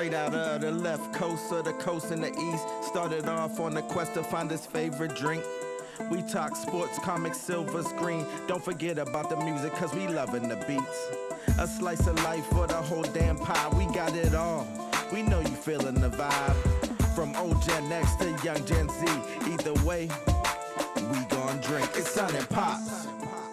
Straight out of the left coast of the coast in the east. Started off on the quest to find his favorite drink. We talk sports, comics, silver screen. Don't forget about the music, cause we loving the beats. A slice of life for the whole damn pie. We got it all. We know you feeling the vibe. From old Gen X to young Gen Z. Either way, we gon' drink. It's Son and Pops.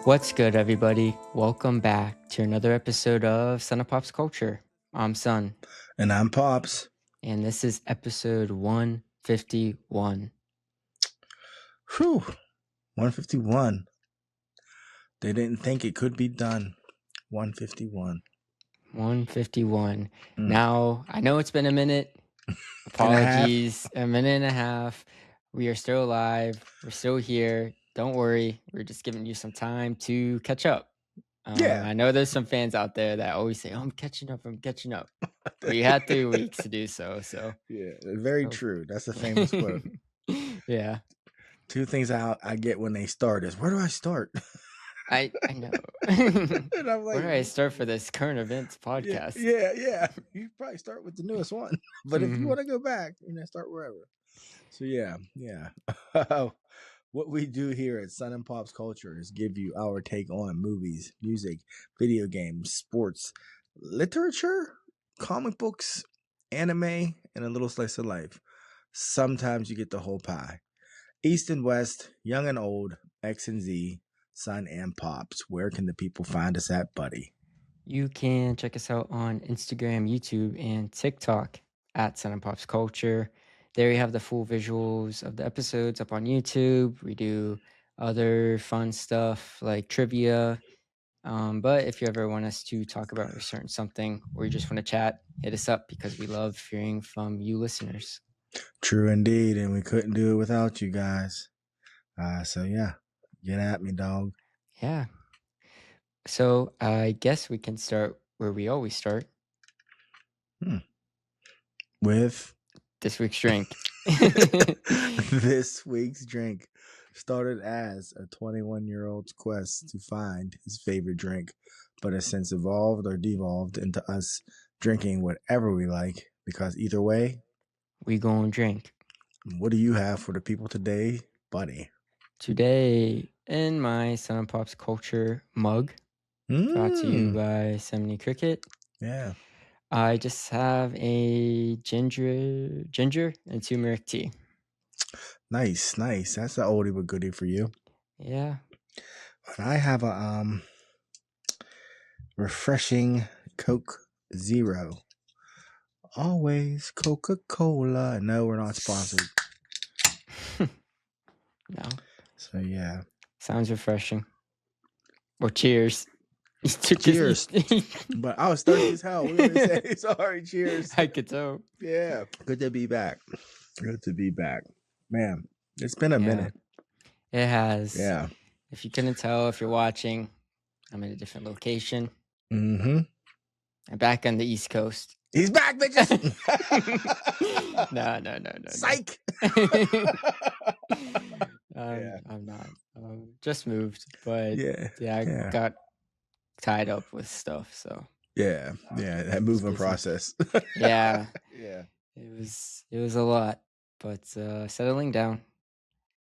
What's good, everybody? Welcome back to another episode of Son and Popsculture. I'm Son. And I'm Pops. And this is episode 151. Whew. 151. They didn't think it could be done. 151. 151. Now, I know it's been a minute. Apologies. A minute and a half. We are still alive. We're still here. Don't worry. We're just giving you some time to catch up. I know there's some fans out there that always say, I'm catching up. But you had 3 weeks to do so. Yeah, very true. That's a famous quote. Yeah. 2 things I get when they start is, where do I start? I know. And I'm like, where do I start for this current events podcast? Yeah. You probably start with the newest one. But if you want to go back, start wherever. So yeah. What we do here at Son and Pops Culture is give you our take on movies, music, video games, sports, literature, comic books, anime, and a little slice of life. Sometimes you get the whole pie. East and West, young and old, X and Z, Son and Pops. Where can the people find us at, buddy? You can check us out on Instagram, YouTube, and TikTok at Son and Pops Culture. There you have the full visuals of the episodes up on YouTube. We do other fun stuff like trivia. But if you ever want us to talk about a certain something or you just want to chat, hit us up because we love hearing from you listeners. True indeed, and we couldn't do it without you guys. So yeah, get at me, dog. Yeah. So I guess we can start where we always start. With this week's drink. This week's drink started as a 21-year-old's quest to find his favorite drink, but has since evolved or devolved into us drinking whatever we like, because either way, we gonna drink. What do you have for the people today, buddy? Today, in my Son and Pops Culture mug, brought to you by Semini Cricket. Yeah. I just have a ginger and turmeric tea. Nice. That's an oldie but goodie for you. Yeah. And I have a refreshing Coke Zero. Always Coca-Cola. No, we're not sponsored. No. So yeah. Sounds refreshing. Or cheers. Cheers. But I was thirsty as hell. We were gonna say sorry, cheers. I could tell. Yeah. Good to be back. Man, it's been a minute. It has. Yeah. If you couldn't tell, if you're watching, I'm in a different location. Mm-hmm. I'm back on the East Coast. He's back, bitches. No. Psych. I'm not. Just moved, but I got tied up with stuff. So that moving process. Yeah. It was a lot, but settling down.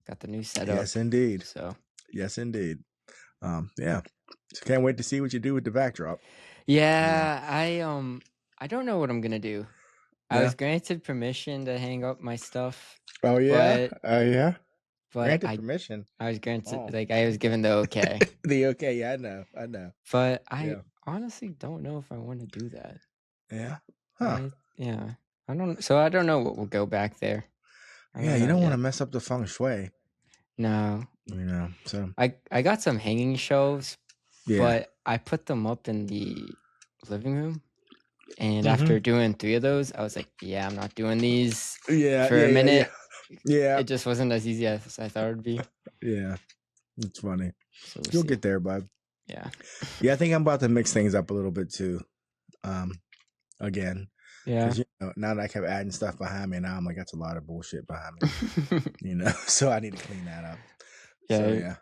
Got the new setup. Yes, indeed. So So can't wait to see what you do with the backdrop. Yeah. I don't know what I'm gonna do. I was granted permission to hang up my stuff. Oh yeah. But granted permission. I was granted, I was given the okay. The okay, yeah, I know. But I honestly don't know if I want to do that. Yeah. Huh. I don't know what will go back there. You don't want to mess up the feng shui. No. So I got some hanging shelves, but I put them up in the living room. And after doing 3 of those, I was like, I'm not doing these for a minute. Yeah. It just wasn't as easy as I thought it would be. Yeah. It's funny. So You'll get there, bud. Yeah. Yeah, I think I'm about to mix things up a little bit too. Again. Yeah. Now that I kept adding stuff behind me, now I'm like, that's a lot of bullshit behind me. So I need to clean that up. Yeah.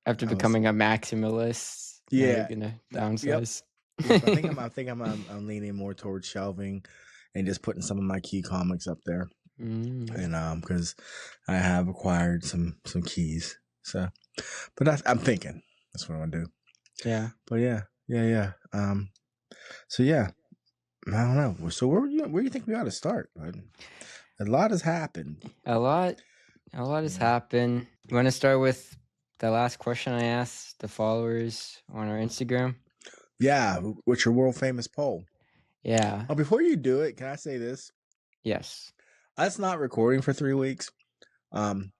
After becoming a maximalist, you're gonna downsize. Yep. I think I'm leaning more towards shelving and just putting some of my key comics up there. Mm. And because I have acquired some keys, so but I'm thinking that's what I want to do. Yeah. But yeah. So yeah, I don't know. So where do you think we ought to start? A lot has happened. A lot has happened. You want to start with the last question I asked the followers on our Instagram? Yeah, what's your world famous poll? Yeah. Oh, before you do it, can I say this? Yes. Us not recording for 3 weeks. When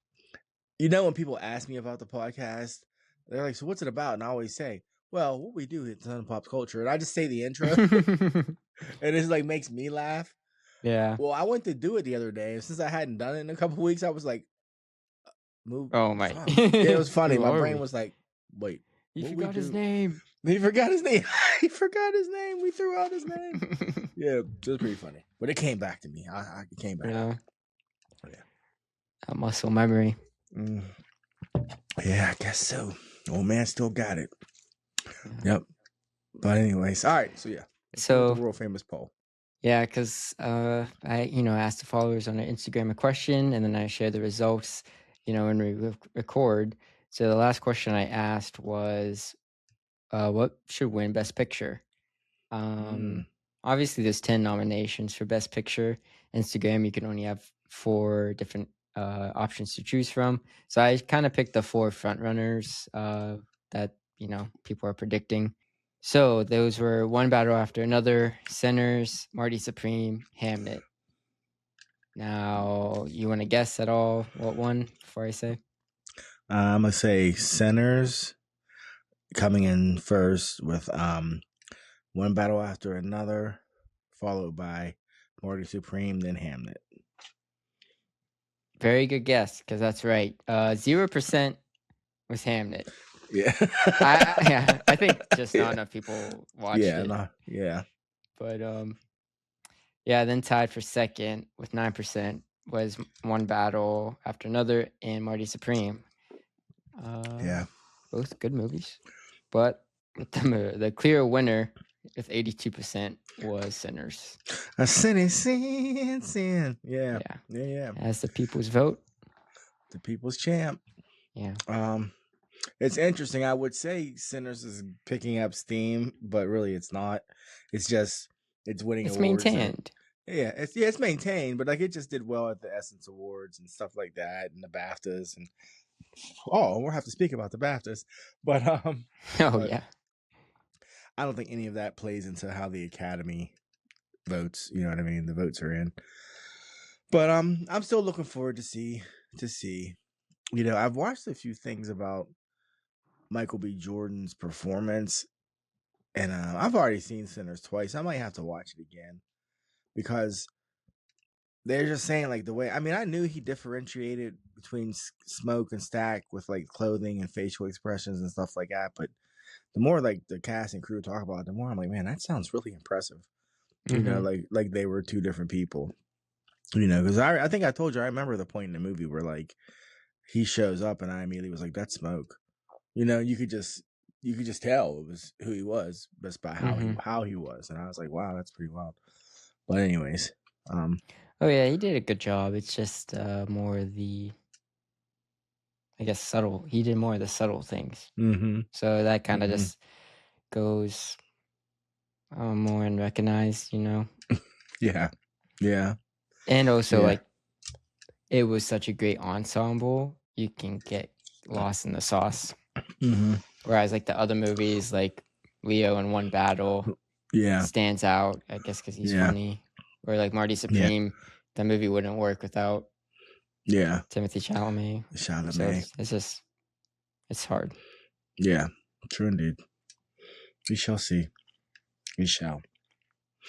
people ask me about the podcast, they're like, "So what's it about?" And I always say, "Well, what we do is Son and Pop Culture," and I just say the intro, and it like makes me laugh. Yeah. Well, I went to do it the other day, and since I hadn't done it in a couple weeks, I was like, "Move." Oh my! It was funny. My brain Lord. was like, "Wait, He what forgot we his do?" name. He forgot his name. He forgot his name. We threw out his name. Yeah, it was pretty funny, but it came back to me. It came back. Yeah. Yeah. A muscle memory. Yeah, I guess so. Old man still got it. Yep. But anyways, all right. So yeah. So the world famous poll. Yeah, because I asked the followers on Instagram a question, and then I share the results, when we record. So the last question I asked was, what should win Best Picture? Obviously, there's 10 nominations for Best Picture. Instagram, you can only have 4 different options to choose from. So I kind of picked the 4 frontrunners that people are predicting. So those were One Battle After Another, Sinners, Marty Supreme, Hamnet. Now, you want to guess at all what won before I say? I'm gonna say Sinners coming in first with One Battle After Another, followed by Marty Supreme, then Hamnet. Very good guess, because that's right. 0% was Hamnet. Yeah. I think just not enough people watched it. Yeah. But then tied for second with 9% was One Battle After Another and Marty Supreme. Yeah. Both good movies. But the clear winner with 82% was Sinners. A sin. Yeah. As the people's vote. The people's champ. Yeah. It's interesting. I would say Sinners is picking up steam, but really it's not. It's just it's winning It's awards. Maintained. It's maintained, but like it just did well at the Essence Awards and stuff like that, and the BAFTAs, and we'll have to speak about the BAFTAs, but yeah. I don't think any of that plays into how the Academy votes. You know what I mean? The votes are in, but I'm still looking forward to see. I've watched a few things about Michael B. Jordan's performance, and I've already seen Sinners twice. I might have to watch it again because they're just saying like the way. I mean, I knew he differentiated between Smoke and Stack with like clothing and facial expressions and stuff like that. But the more like the cast and crew talk about it, the more I'm like, man, that sounds really impressive. Mm-hmm. Like they were two different people. Because I think I told you I remember the point in the movie where like he shows up and I immediately was like, that's Smoke. You could just tell it was who he was just by how he was, and I was like, wow, that's pretty wild. But anyways, oh yeah, he did a good job. It's just more the, I guess, subtle. He did more of the subtle things. So that kind of just goes more unrecognized, Yeah. And also like it was such a great ensemble, you can get lost in the sauce. Whereas like the other movies, like Leo in One Battle, stands out, I guess, because he's funny. Or like Marty Supreme, that movie wouldn't work without Timothy Chalamet. So it's hard. Yeah, true indeed. We shall see. We shall.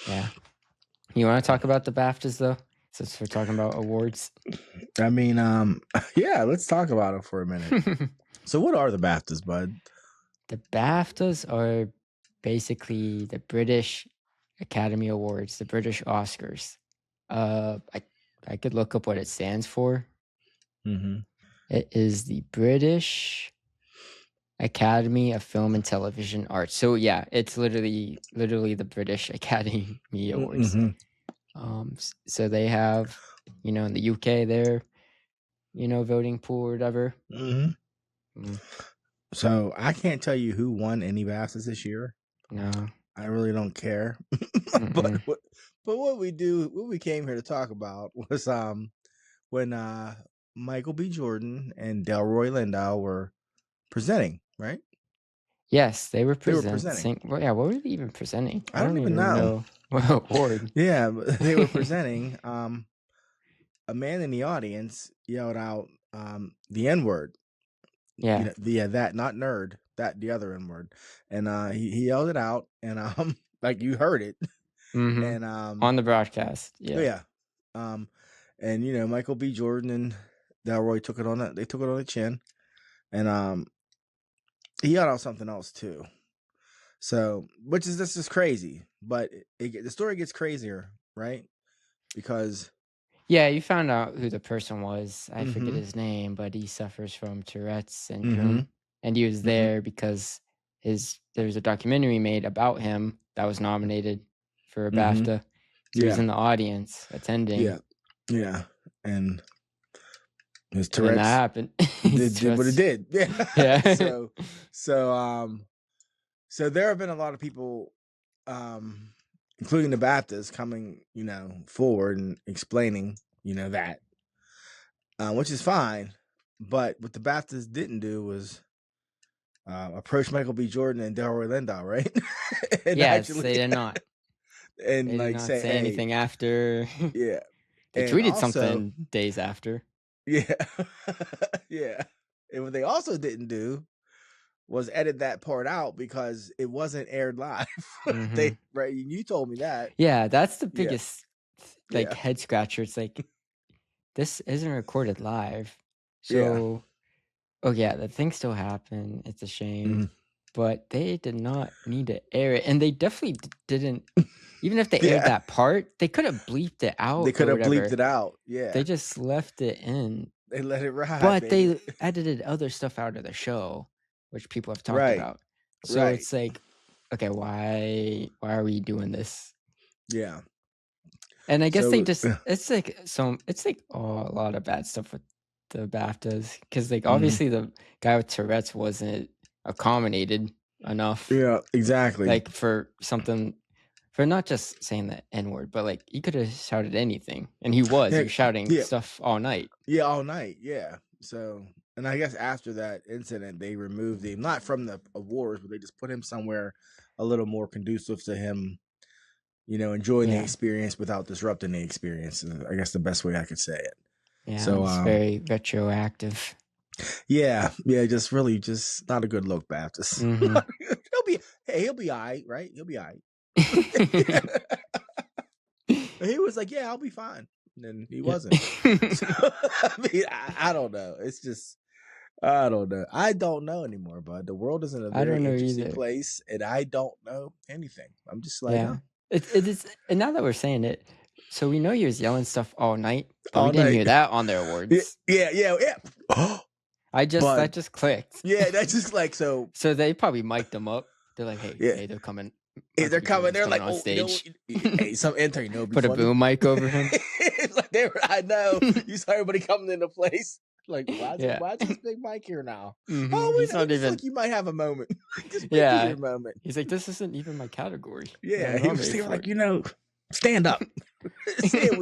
Yeah. You want to talk about the BAFTAs though, since we're talking about awards? I mean, yeah, let's talk about it for a minute. So what are the BAFTAs, bud? The BAFTAs are basically the British Academy Awards, the British Oscars. I could look up what it stands for. It is the British Academy of Film and Television Arts. So yeah, it's literally the British Academy Awards. So they have, in the UK, their, voting pool or whatever. Mm-hmm. So I can't tell you who won any BAFTAs this year. No. I really don't care. but what we came here to talk about was when Michael B. Jordan and Delroy Lindo were presenting, right? Yes, they were They were presenting. presenting. Well, yeah, what were they even presenting? I don't even know what award. Yeah, but they were presenting. A man in the audience yelled out the N-word. Yeah. That, not nerd, that the other N-word. And he yelled it out, and like you heard it. And on the broadcast. Yeah. And Michael B. Jordan and Delroy took it on the chin. And he yelled out something else too. So, this is crazy, but the story gets crazier, right? Because yeah, you found out who the person was. I forget his name, but he suffers from Tourette's syndrome, and he was there because there's a documentary made about him that was nominated for a BAFTA. So he was in the audience attending. Yeah, and his Tourette's. And then that happened. did what it did. Yeah. So there have been a lot of people, including the BAFTAs, coming, forward and explaining, that, which is fine. But what the BAFTAs didn't do was approach Michael B. Jordan and Delroy Lindo, right? Yes, they did not. And they did not say anything after. Yeah. They tweeted something days after. Yeah. Yeah. And what they also didn't do was edit that part out because it wasn't aired live. Right? You told me that. Yeah, that's the biggest head scratcher. It's like, this isn't recorded live. So, the thing still happened. It's a shame. But they did not need to air it. And they definitely didn't. Even if they aired that part, they could have bleeped it out. They could have bleeped it out. Yeah. They just left it in. They let it ride. But they edited other stuff out of the show, which people have talked about. So it's like, okay, why are we doing this? Yeah. And I guess they just, it's like a lot of bad stuff with the BAFTAs. Because obviously the guy with Tourette's wasn't accommodated enough. Yeah, exactly. For something, for not just saying the N-word, but he could have shouted anything. And he was shouting stuff all night. Yeah, all night. Yeah. So, and I guess after that incident, they removed him, not from the awards, but they just put him somewhere a little more conducive to him, enjoying the experience without disrupting the experience. I guess the best way I could say it. Yeah, so it's very retroactive. Yeah, just not a good look, Baptist. He'll be all right, right? He'll be all right. He was like, yeah, I'll be fine. And he wasn't. So, I don't know. It's just, I don't know. I don't know anymore, bud. The world is in a very interesting place, and I don't know anything. I'm just like, it is. And now that we're saying it, so we know he was yelling stuff all night, but we didn't hear that on their awards. Yeah. That just clicked. Yeah, that's just so. So they probably mic'd them up. They're like, hey, they're coming. Hey, they're coming. They're like, on stage. Hey, some intern, put a boom mic over him. It's like I know. You saw everybody coming into place. Like, why is this big mic here now? Oh, he's not even. Like you might have a moment. Just your moment. He's like, this isn't even my category. Yeah, he was like, stand up. Say it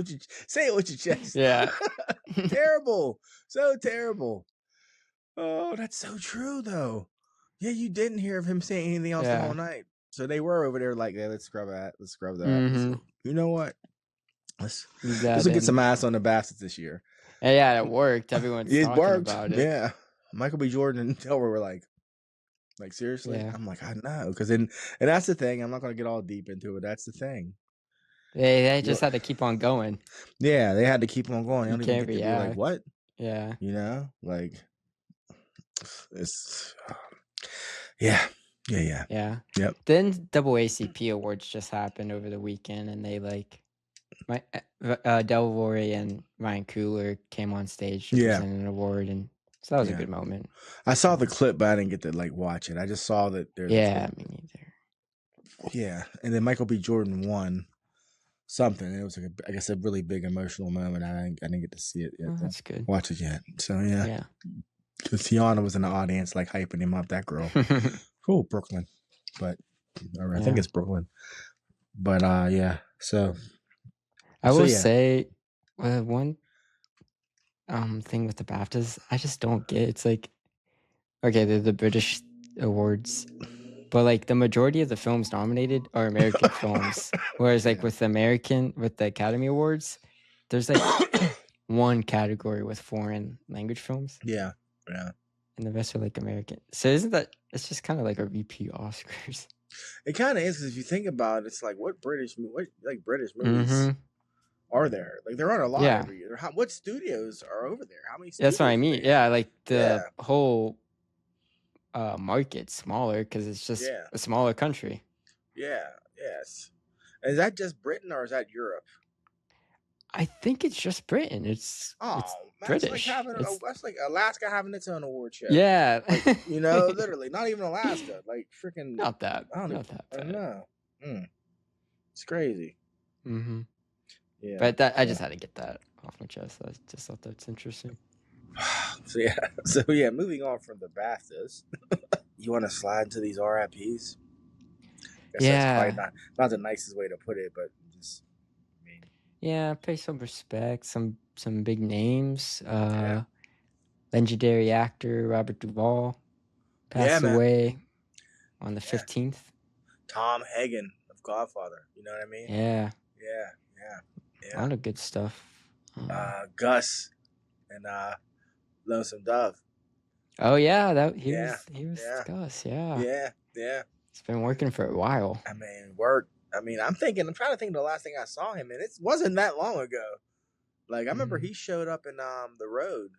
with your chest. Yeah. Terrible. So terrible. Oh, that's so true though. Yeah, you didn't hear of him saying anything else the whole night. So they were over there like, let's scrub that. Let's scrub that. So, you know what? Let's get some ass on the Bastards this year. And yeah, it worked. Everyone's talking about it. Yeah. Michael B. Jordan and Delroy were like seriously? Yeah. I'm like, I know. And that's the thing. I'm not going to get all deep into it. That's the thing. They just had to keep on going. Yeah, they had to keep on going. You can't be like, what? Yeah. It's... Yeah. Yep. Then AACP Awards just happened over the weekend, and they Delroy and Ryan Coogler came on stage to present an award, and so that was a good moment. I saw the clip, but I didn't get to watch it. I just saw that there's me neither. Yeah, and then Michael B. Jordan won. something. It was like I guess a really big emotional moment. I didn't get to see it yet. Oh, that's good. Watch it yet. So yeah, Yeah. because Tiana was in the audience, like hyping him up. That girl, oh Brooklyn, but or I think Yeah. it's Brooklyn. But yeah, so I will yeah. say one thing with the BAFTAs, I just don't get. It's like, okay, they're the British awards, but like the majority of the films nominated are American films. Whereas like with the Academy Awards, there's like one category with foreign language films. Yeah. And the rest are like American. So isn't that, it's just kind of like a repeat Oscars. It kind of is, because if you think about it, it's like what British movies are there? Like there aren't a lot every year. What studios are over there? How many studios? That's what I mean. Yeah, like the whole market's smaller because it's just a smaller country. Yeah, yes. Is that just Britain or is that Europe? I think it's just Britain. It's British. That's like Alaska having its own award show. Yeah. Like, literally, not even Alaska. Like freaking not that bad. I know. It's crazy. Mm-hmm. Yeah. But I just had to get that off my chest. I just thought that's interesting. So moving on from the BAFTAs, you want to slide into these RIPs? That's probably not the nicest way to put it, but just pay some respect, some big names. Legendary actor Robert Duvall passed away on the 15th. Tom Hagen of Godfather, you know what I mean? Yeah. A lot of good stuff. Gus and Lonesome Dove. Oh yeah, he was Gus. Yeah. It's been working for a while. I'm trying to think of the last thing I saw him in. It wasn't that long ago. Like I remember he showed up in The Road,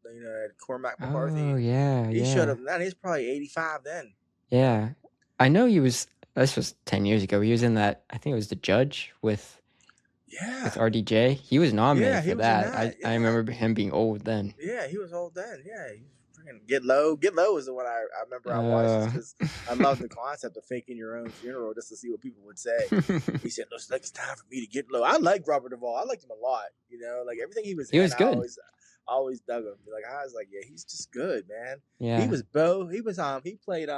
at Cormac McCarthy. Oh yeah, he showed up. Now he's probably 85 then. Yeah, I know he was. This was 10 years ago. He was in that. I think it was The Judge with RDJ. He was nominated for that. I remember him being old then. Yeah, he was old then. Yeah, he was freaking Get Low. Get Low was the one I remember I watched because I love the concept of faking your own funeral just to see what people would say. He said, "Looks like it's time for me to get low." I like Robert Duvall. I liked him a lot. Like everything he was was good. I always dug him. Like I was like, yeah, he's just good, man. Yeah. He was Bo. He was he played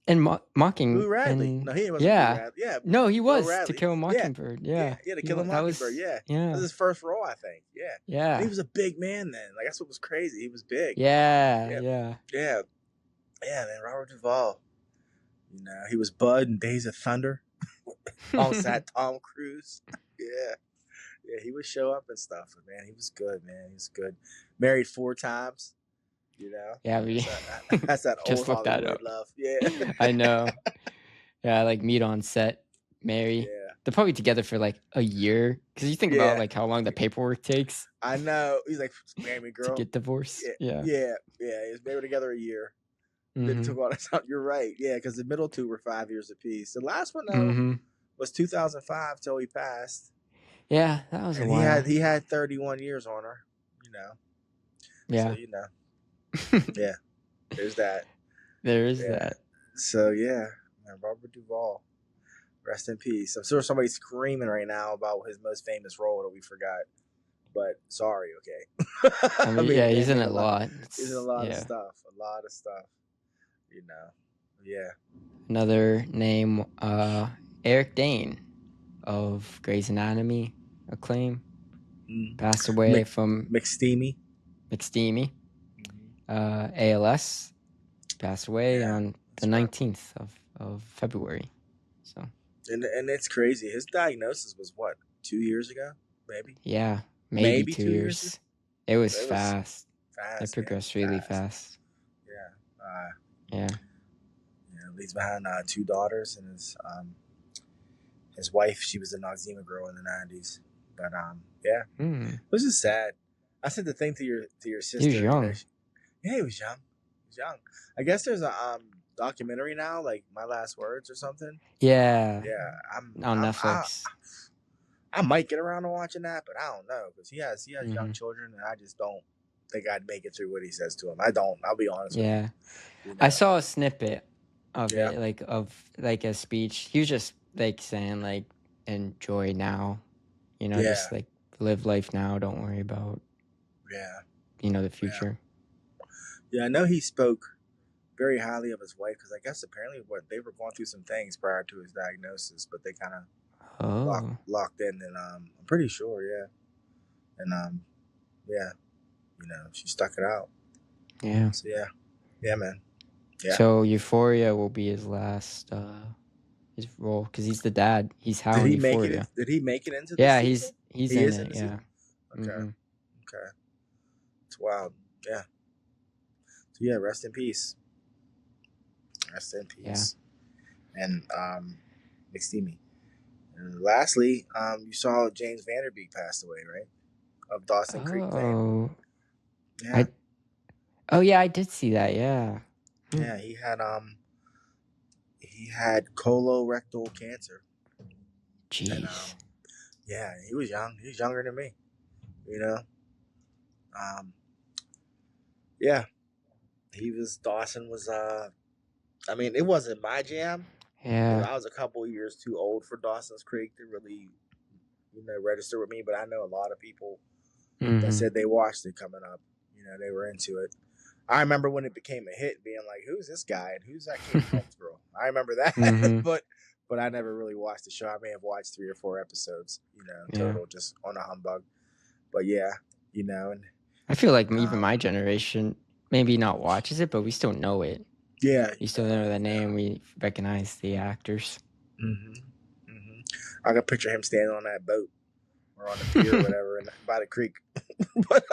and Mocking. Boo Radley. No, he wasn't. Yeah. Boo Radley. Yeah. No, he was To Kill a Mockingbird. Yeah. To Kill a Mockingbird. That was his first role, I think. Yeah. And he was a big man then. Like that's what was crazy. He was big. Yeah. Yeah, man. Robert Duvall. He was Bud in Days of Thunder. Alongside Tom Cruise. Yeah, he would show up and stuff. But man, he was good, man. He was good. Married 4 times. Yeah, that's that just old look that Hollywood up. love. Yeah, I know. Yeah, like meet on set, marry. Yeah, they're probably together for like a year. Because you think about like how long the paperwork takes. I know. He's like, marry me, girl. To get divorced. Yeah. They were together a year. It took all that time. You're right. Yeah, because the middle 2 were 5 years apiece. The last one was 2005 till he passed. Yeah, that was a while. He had 31 years on her. Yeah. So, yeah, there's that. There is that. So man, Robert Duvall, rest in peace. I'm sure somebody's screaming right now about his most famous role that we forgot. But sorry, okay. I mean, he's in a lot. He's in a lot of stuff. Yeah. Another name, Eric Dane of Grey's Anatomy acclaim, passed away from McSteamy. ALS, passed away on the 19th of February. So, and it's crazy. His diagnosis was what, 2 years ago, maybe? Yeah, maybe 2 years. It was fast. It progressed really fast. Yeah. Leaves behind 2 daughters, and his wife. She was a Noxzema girl in the 90s. But it was just sad. I sent the thing to your sister. He was young. He was young. I guess there's a documentary now, like My Last Words or something. Yeah. Yeah. On Netflix. I might get around to watching that, but I don't know because he has young children, and I just don't think I'd make it through what he says to them. I don't. I'll be honest with you. I saw a snippet of it, like a speech. He was just like saying like enjoy now, Yeah, just like live life now. Don't worry about yeah, the future. yeah. I know he spoke very highly of his wife because I guess apparently what they were going through some things prior to his diagnosis, but they kind of Oh, locked in, and I'm pretty sure, yeah, and yeah, she stuck it out. yeah. So yeah, man, yeah. So Euphoria will be his last his role because he's the dad. He's Hal Did in he make it? Euphoria. Did he make it into the Yeah, season? he's He in is in it. the Yeah. season. Okay, Mm-hmm. okay, it's wild. Yeah. So yeah, rest in peace. Rest in Yeah. peace. And McSteamy. And lastly, you saw James Vanderbeek passed away, right? Of Dawson Creek fame. Oh, Yeah, yeah, I did see that. Yeah. yeah. He had colorectal cancer, and Jeez. yeah, he was young. He was younger than me, you know. Um, yeah, Dawson was. I mean, it wasn't my jam. Yeah. I was a couple years too old for Dawson's Creek to really, register with me. But I know a lot of people that Mm-hmm. said they watched it coming up. They were into it. I remember when it became a hit, being like, "Who's this guy and who's that Kate Holmes girl?" I remember that, Mhm. but I never really watched the show. I may have watched 3 or 4 episodes, Yeah. total, just on a humbug. But yeah, and I feel like even my generation maybe not watches it, but we still know it. yeah, We still know the name. We recognize the actors. I can picture him standing on that boat or on the pier or whatever, and by the creek. but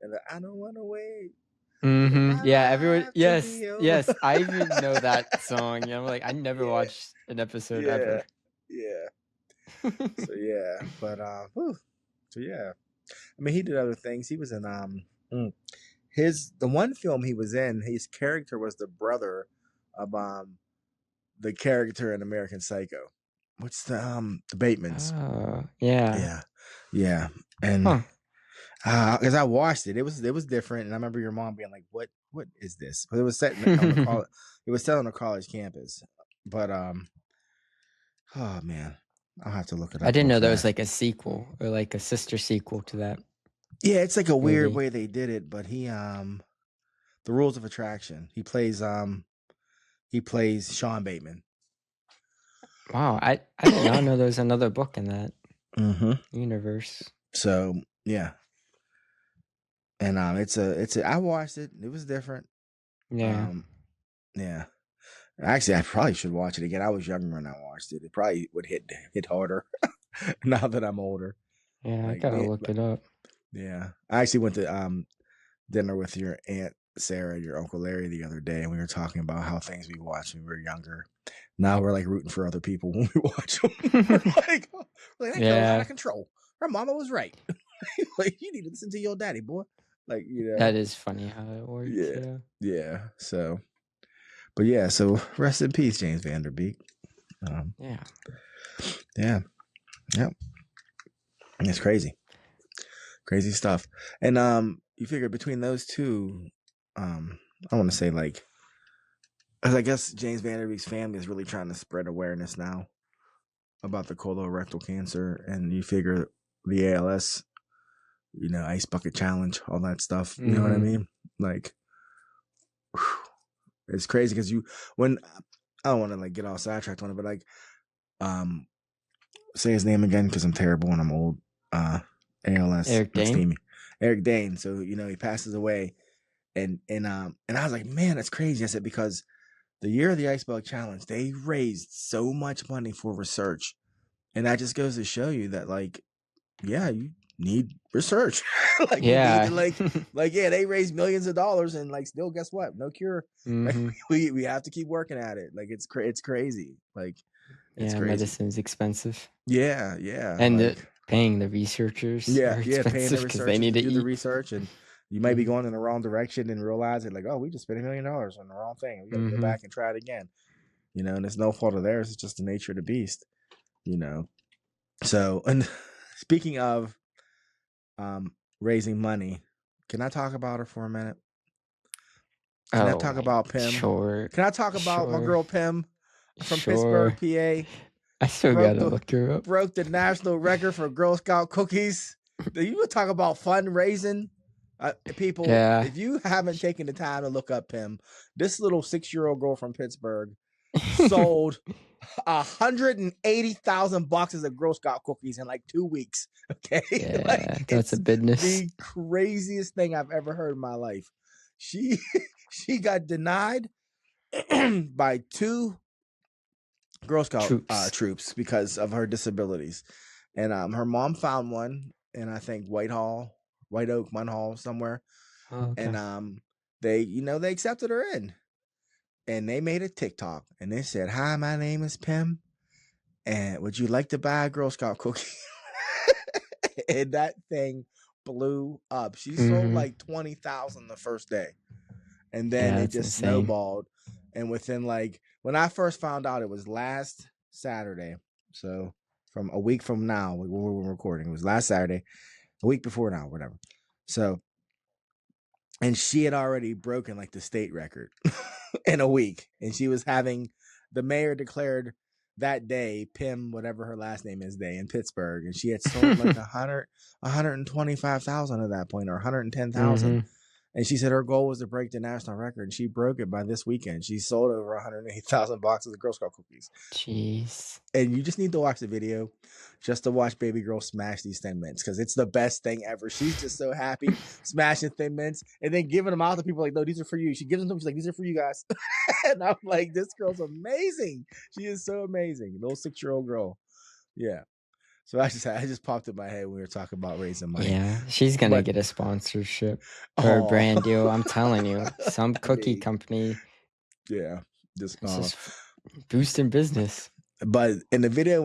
and I don't want to wait. Mm-hmm. Yeah, everyone. Have to Yes, be over. yes. I even know that song. I'm like, I never Yeah, watched an episode yeah, ever. yeah. So yeah, but so yeah. I mean, he did other things. He was in the one film he was in. His character was the brother of the character in American Psycho. What's the Batemans? Oh, yeah. Yeah, and because I watched it, it was different, and I remember your mom being like, "What is this?" But it was set on the college. It was set on a college campus, but oh man, I'll have to look it up. I didn't real know there was fast. like a sequel or like a sister sequel to that. Yeah, it's like a weird movie. way they did it, but he the Rules of Attraction. He plays Sean Bateman. Wow, I did not know there was another book in that universe. So yeah, and it's a I watched it. It was different. Yeah. Yeah. Actually, I probably should watch it again. I was younger when I watched it. It probably would hit harder now that I'm older. Yeah, I Like gotta look it up. Yeah, I actually went to dinner with your aunt Sarah and your uncle Larry the other day, and we were talking about how things we watched when we were younger. Now we're like rooting for other people when we watch them. we're like that girl's out of control. Her mama was right. Like, you need to listen to your daddy, boy. Like, That is funny how it works. Yeah. So, but yeah. So rest in peace, James Vanderbeek. Yeah. Yep. It's crazy stuff. And you figure between those two, I want to say, like, I guess James Vanderbeek's family is really trying to spread awareness now about the colorectal cancer, and you figure the ALS, ice bucket challenge, all that stuff. You know what I mean? Like, whew, it's crazy because I don't want to like get all sidetracked on it, but like, say his name again because I'm terrible and I'm old. ALS. Eric Dane. Eric Dane. So he passes away, and I was like, man, that's crazy. I said, because the year of the Ice Bucket Challenge, they raised so much money for research, and that just goes to show you that, like, yeah, you need research. Like, you need to they raised millions of dollars, and like, still, guess what? No cure. Like, we have to keep working at it. Like, it's crazy. Like, it's crazy. Medicine's expensive. Yeah, and paying the researchers. Yeah, paying the researchers they need to do the research, and you might be going in the wrong direction and realize it, like, oh, we just spent $1 million on the wrong thing. We got to go back and try it again. And it's no fault of theirs. It's just the nature of the beast. So, and speaking of raising money, can I talk about her for a minute? Can I talk about Pim? Sure. Can I talk about my girl Pim? from Sure. Pittsburgh, PA. I still gotta look her up. Broke the national record for Girl Scout cookies. You would talk about fundraising. People, Yeah. if you haven't taken the time to look up Pim, this little 6-year-old girl from Pittsburgh sold 180,000 boxes of Girl Scout cookies in like 2 weeks. Okay, Yeah, like, that's a business. The craziest thing I've ever heard in my life. She got denied by 2 Girl Scout troops because of her disabilities, and her mom found one in, I think, White Oak, Munhall somewhere. Oh, okay. And they accepted her in, and they made a TikTok, and they said, "Hi, my name is Pim, and would you like to buy a Girl Scout cookie?" And that thing blew up. She sold like 20,000 the first day, and then it just snowballed. And within, like, when I first found out, it was last Saturday, so from a week from now, when we were recording, it was last Saturday, a week before now, whatever. So, and she had already broken like the state record in a week, and she was having, the mayor declared that day, Pim, whatever her last name is, day in Pittsburgh, and she had sold like 125,000 at that point, or 110,000. And she said her goal was to break the national record, and she broke it by this weekend. She sold over 108,000 boxes of Girl Scout cookies. Jeez. And you just need to watch the video just to watch baby girl smash these Thin Mints, because it's the best thing ever. She's just so happy smashing Thin Mints and then giving them out to people like, no, these are for you. She gives them to them. She's like, these are for you guys. And I'm like, this girl's amazing. She is so amazing. Little 6-year-old girl. Yeah. So I just popped in my head when we were talking about raising money. Yeah, she's gonna get a sponsorship or a brand deal. I'm telling you, some cookie company. Yeah, just boosting business. But in the video,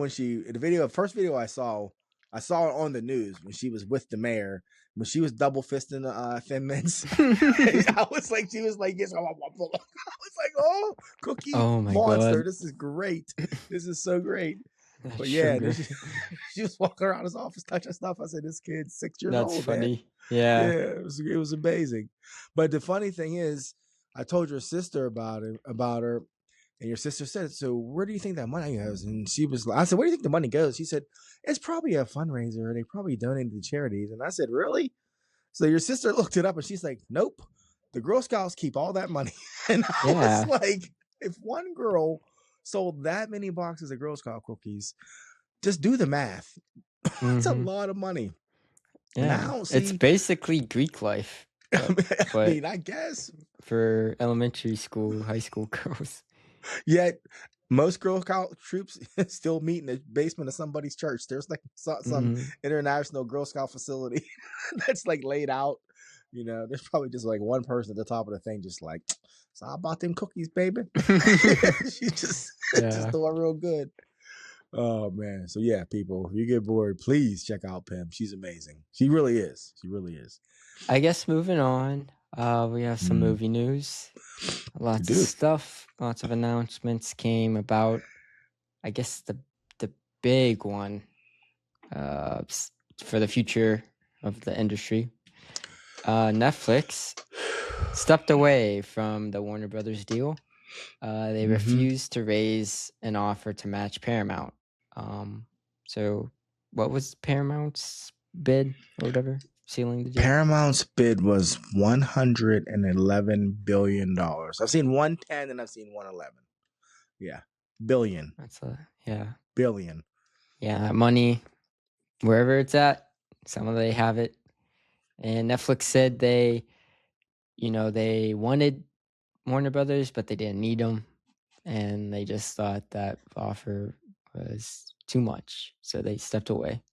first video I saw it on the news when she was with the mayor, when she was double fisting Thin Mints. I was like, she was like, yes, I was like, oh, cookie monster, God. This is great. This is so great. But yeah, she was walking around his office touching stuff. I said, this kid's 6 years old. That's funny. Man. Yeah, it was amazing. But the funny thing is, I told your sister about her, and your sister said, so where do you think that money goes? And I said, where do you think the money goes? She said, it's probably a fundraiser. They probably donate to charities. And I said, really? So your sister looked it up, and she's like, nope, the Girl Scouts keep all that money. And I was like, if one girl sold that many boxes of Girl Scout cookies, just do the math. It's a lot of money. Yeah, it's basically Greek life. I guess for elementary school, high school girls. Yet most Girl Scout troops still meet in the basement of somebody's church. There's like some international Girl Scout facility that's like laid out. You know, there's probably just like one person at the top of the thing, just like, so I bought them cookies, baby. She's just doing real good. Oh man. So yeah, people, if you get bored, please check out Pim. She's amazing. She really is. She really is. I guess moving on, we have some movie news. Lots of stuff, lots of announcements came about. I guess the big one for the future of the industry. Netflix stepped away from the Warner Brothers deal. They refused to raise an offer to match Paramount. So what was Paramount's bid or whatever? Sealing the deal? Paramount's bid was $111 billion. I've seen 110 and I've seen 111. Yeah. Billion. That's billion. Yeah, that money, wherever it's at, some of they have it. And Netflix said they wanted Warner Brothers, but they didn't need them. And they just thought that offer was too much. So they stepped away.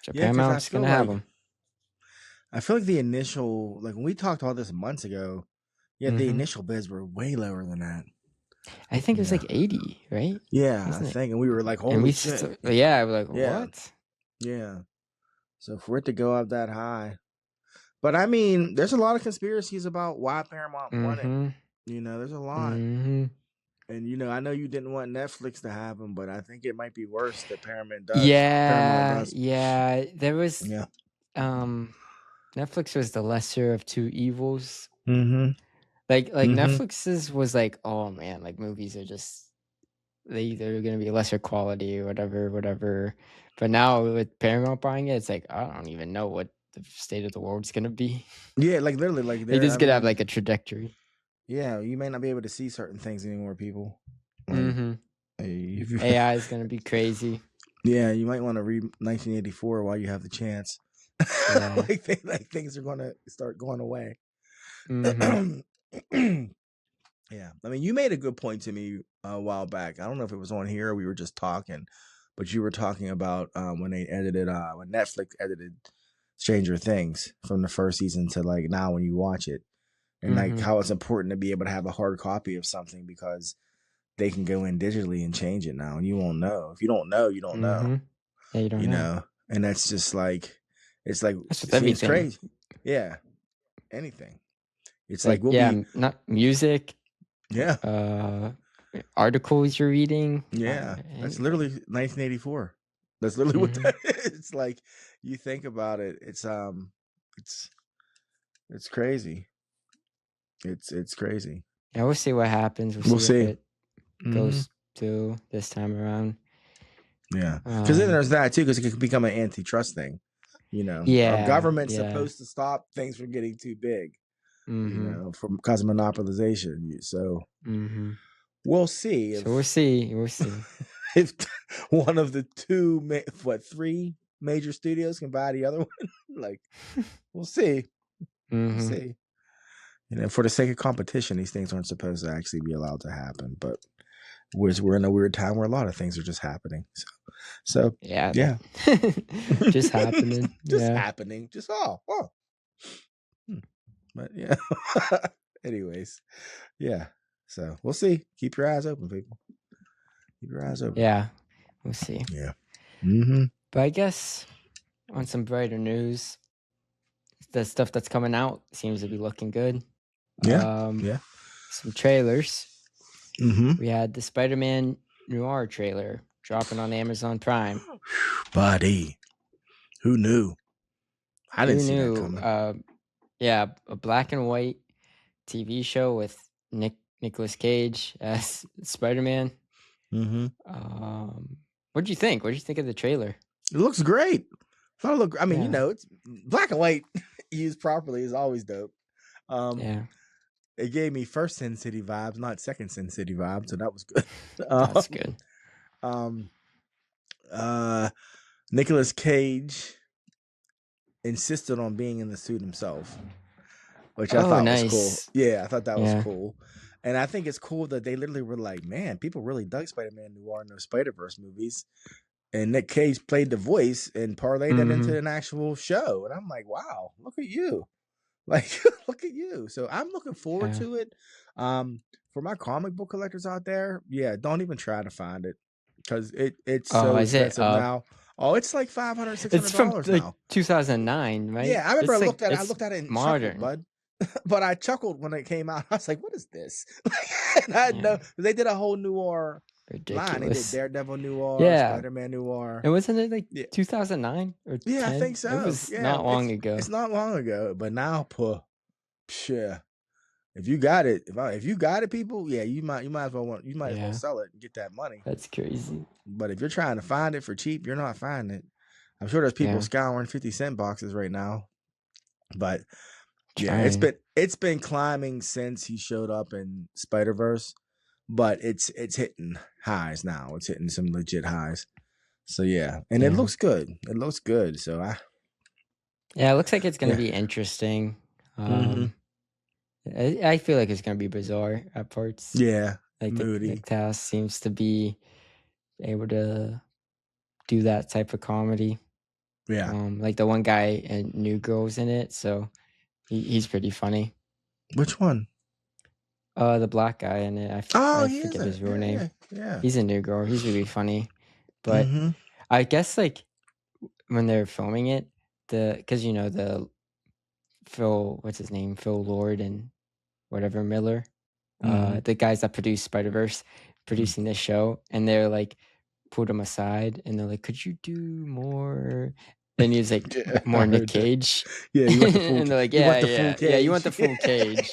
So Paramount's going to have them. I feel like the initial, like when we talked about this months ago, the initial bids were way lower than that. I think it was like 80, right? Yeah, I think. And we were like, holy shit. We're like, what? Yeah. So for it to go up that high. But I mean, there's a lot of conspiracies about why Paramount won it. You know, there's a lot. And, you know, I know you didn't want Netflix to have them, but I think it might be worse that Paramount does. Yeah. There was... Netflix was the lesser of two evils. Like Netflix's was like, oh man, like movies are just they're going to be lesser quality or whatever. But now with Paramount buying it, it's like I don't even know what the state of the world's going to be. Yeah, like literally, like Like they're. this I is going to have mean, like a trajectory. yeah, you may not be able to see certain things anymore, people. Like, Mm-hmm. if you, AI is going to be crazy. yeah, you might want to read 1984 while you have the chance. Yeah. like things are going to start going away. Mm-hmm. Yeah, I mean, you made a good point to me a while back. I don't know if it was on here or we were just talking, but you were talking about when Netflix edited Stranger Things from the first season to like now when you watch it, and like Mm-hmm. how it's important to be able to have a hard copy of something because they can go in digitally and change it now, and you won't know. If you don't know, you don't know. Mm-hmm. Yeah, you don't know. And that's just like it's like That's with it seems everything. crazy. Yeah, anything. It's Like we'll yeah, be not music. yeah. Articles you're reading. Yeah, that's Anything. literally 1984. That's literally what Mhm. that is. It's like you think about it. It's crazy. It's crazy. Yeah, we'll see what happens. We'll If see. it goes to this time around. Yeah, because then there's that too. Because it can become an antitrust thing. Our Yeah, government's yeah. supposed to stop things from getting too big. Mhm. Because of monopolization. So Mhm. we'll see. So we'll see. We'll see. If one of the three major studios can buy the other one, like we'll see. We'll Mhm. see. For the sake of competition, these things aren't supposed to actually be allowed to happen. But we're in a weird time where a lot of things are just happening. So Yeah. yeah, Just happening. just Yeah. happening. Just But yeah. Anyways, yeah. So we'll see. Keep your eyes open, people. Keep your eyes open. Yeah. We'll see. Yeah. Mm-hmm. But I guess on some brighter news, the stuff that's coming out seems to be looking good. Yeah. Yeah. Some trailers. Mm-hmm. We had the Spider-Man Noir trailer dropping on Amazon Prime. Buddy, who knew? I didn't see that coming. Yeah, a black and white TV show with Nicolas Cage as Spider-Man. Mm-hmm. What do you think? What do you think of the trailer? It looks great. I mean, Yeah. it's black and white used properly is always dope. Yeah. It gave me first Sin City vibes, not second Sin City vibes, so that was good. That's good. Nicolas Cage insisted on being in the suit himself, which I thought was cool. Yeah, I thought that was cool. And I think it's cool that they literally were like, man, people really dug Spider-Man Noir in those Spider-Verse movies. And Nick Cage played the voice and parlayed that into an actual show. And I'm like, wow, look at you. Like, look at you. So I'm looking forward to it. For my comic book collectors out there, yeah, don't even try to find it. Because it's so expensive now. Oh, it's like $500, $600 it's from now. 2009, right? Yeah, I remember I looked at it and modern. chuckled, bud. But I chuckled when it came out. I was like, what is this? And I know they did a whole Noir line. They did Daredevil Noir, Spider-Man Noir. And wasn't it like 2009 or 10? I think so. It was not long ago. It's not long ago. But now, if you got it, if you got it, people, yeah, you might as well sell it and get that money. That's crazy. But if you're trying to find it for cheap, you're not finding it. I'm sure there's people scouring 50-cent boxes right now. But yeah, it's been climbing since he showed up in Spider-Verse, but it's hitting highs now. It's hitting some legit highs. So yeah, and it looks good. It looks good. So it looks like it's gonna be interesting. I feel like it's gonna be bizarre at parts. Yeah, like moody. the cast seems to be able to do that type of comedy. Yeah, like the one guy and New Girl's in it, so he's pretty funny. Which one? The black guy in it. I forget his real name. Yeah, he's a New Girl. He's really funny, but I guess like when they're filming it, because the what's his name, Phil Lord and whatever Miller, the guys that produced Spider-Verse, producing this show, and they're like pulled him aside and they're like, could you do more? And he's like, more Nick Cage. Yeah, you want the full and they're like, you want the full Cage.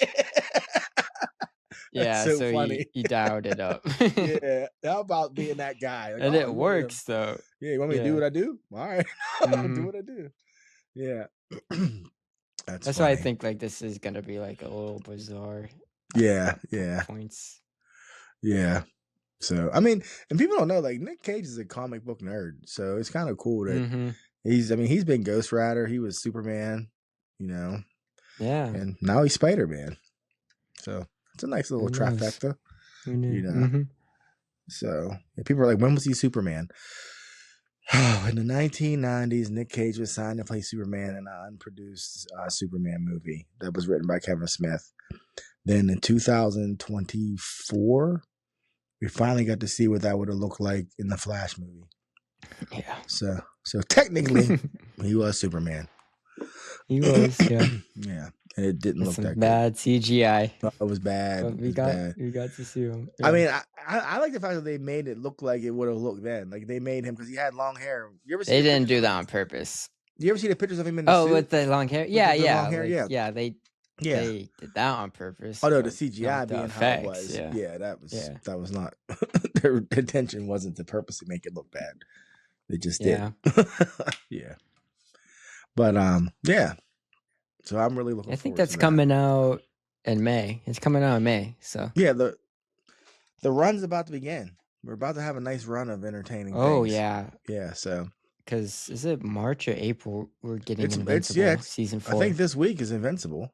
Yeah, so so funny. you dialed it up. Yeah, how about being that guy? Like, And oh, it you want me to- works though. Yeah, you want me to do Yeah. what I do? All right, I'll do Mhm. what I do. Yeah, that's That's why I funny. think like this is gonna be like a little bizarre Yeah, at yeah, points. yeah. So I mean, and people don't know, like Nick Cage is a comic book nerd, so it's kind of cool that Mm-hmm. he's. I mean, he's been Ghost Rider, he was Superman, you know, Yeah. and now he's Spider-Man. So it's a nice little Who knows? trifecta, Who knew? you know. Mm-hmm. So and people are like, when was he Superman? In the 1990s, Nick Cage was signed to play Superman in an unproduced Superman movie that was written by Kevin Smith. Then in 2024, we finally got to see what that would have looked like in the Flash movie. Yeah. So technically, he was Superman. He was, yeah. Yeah, and it didn't With look some that bad CGI. good. It was bad. But It we was got bad. to see him. I mean, I like the fact that they made it look like it would have looked then. Like they made him because he had long hair. You ever see they the didn't pictures do of that him? on purpose. You ever see the pictures of him in the suit? With the long hair? Yeah, the yeah. long hair, like, yeah. they did that on purpose. Oh no, the but CGI not the being effects, how it was. Yeah. That was not their intention wasn't to purposely make it look bad. They just did. Yeah. But yeah. So I'm really looking I think forward that's to that. coming out in May. It's coming out in May, so. Yeah, the run's about to begin. We're about to have a nice run of entertaining things. Yeah. Yeah, so Because is it March or April we're getting Invincible it's season 4? I think this week is Invincible.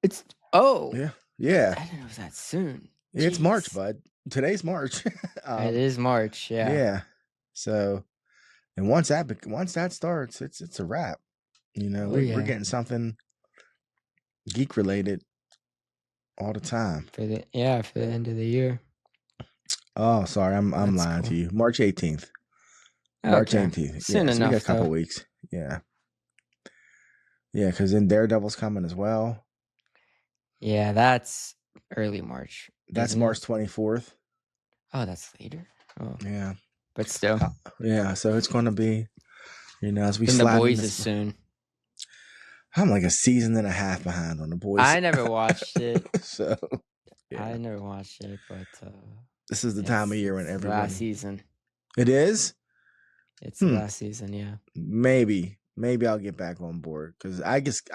It's Yeah. I didn't know it was that soon. It's March, bud. Today's March. It is March, yeah. Yeah. So, and once that starts, it's a wrap. You know, we're getting something geek related all the time. For the end of the year. Oh, sorry, I'm That's lying cool. to you. March 18th. March Okay. 18th. Soon So we enough, got a couple though. weeks. Yeah. Yeah, because then Daredevil's coming as well. Yeah, that's early March. That's March 24th. Oh, that's later. Oh, Yeah. but still. Yeah, so it's going to be, you know, as we And The slide Boys into- is soon. I'm like a season and a half behind on The Boys. I never watched it. So, yeah. I never watched it, but this is the time of year when it's everybody. last season. It is? It's the last season, yeah. Maybe I'll get back on board because I just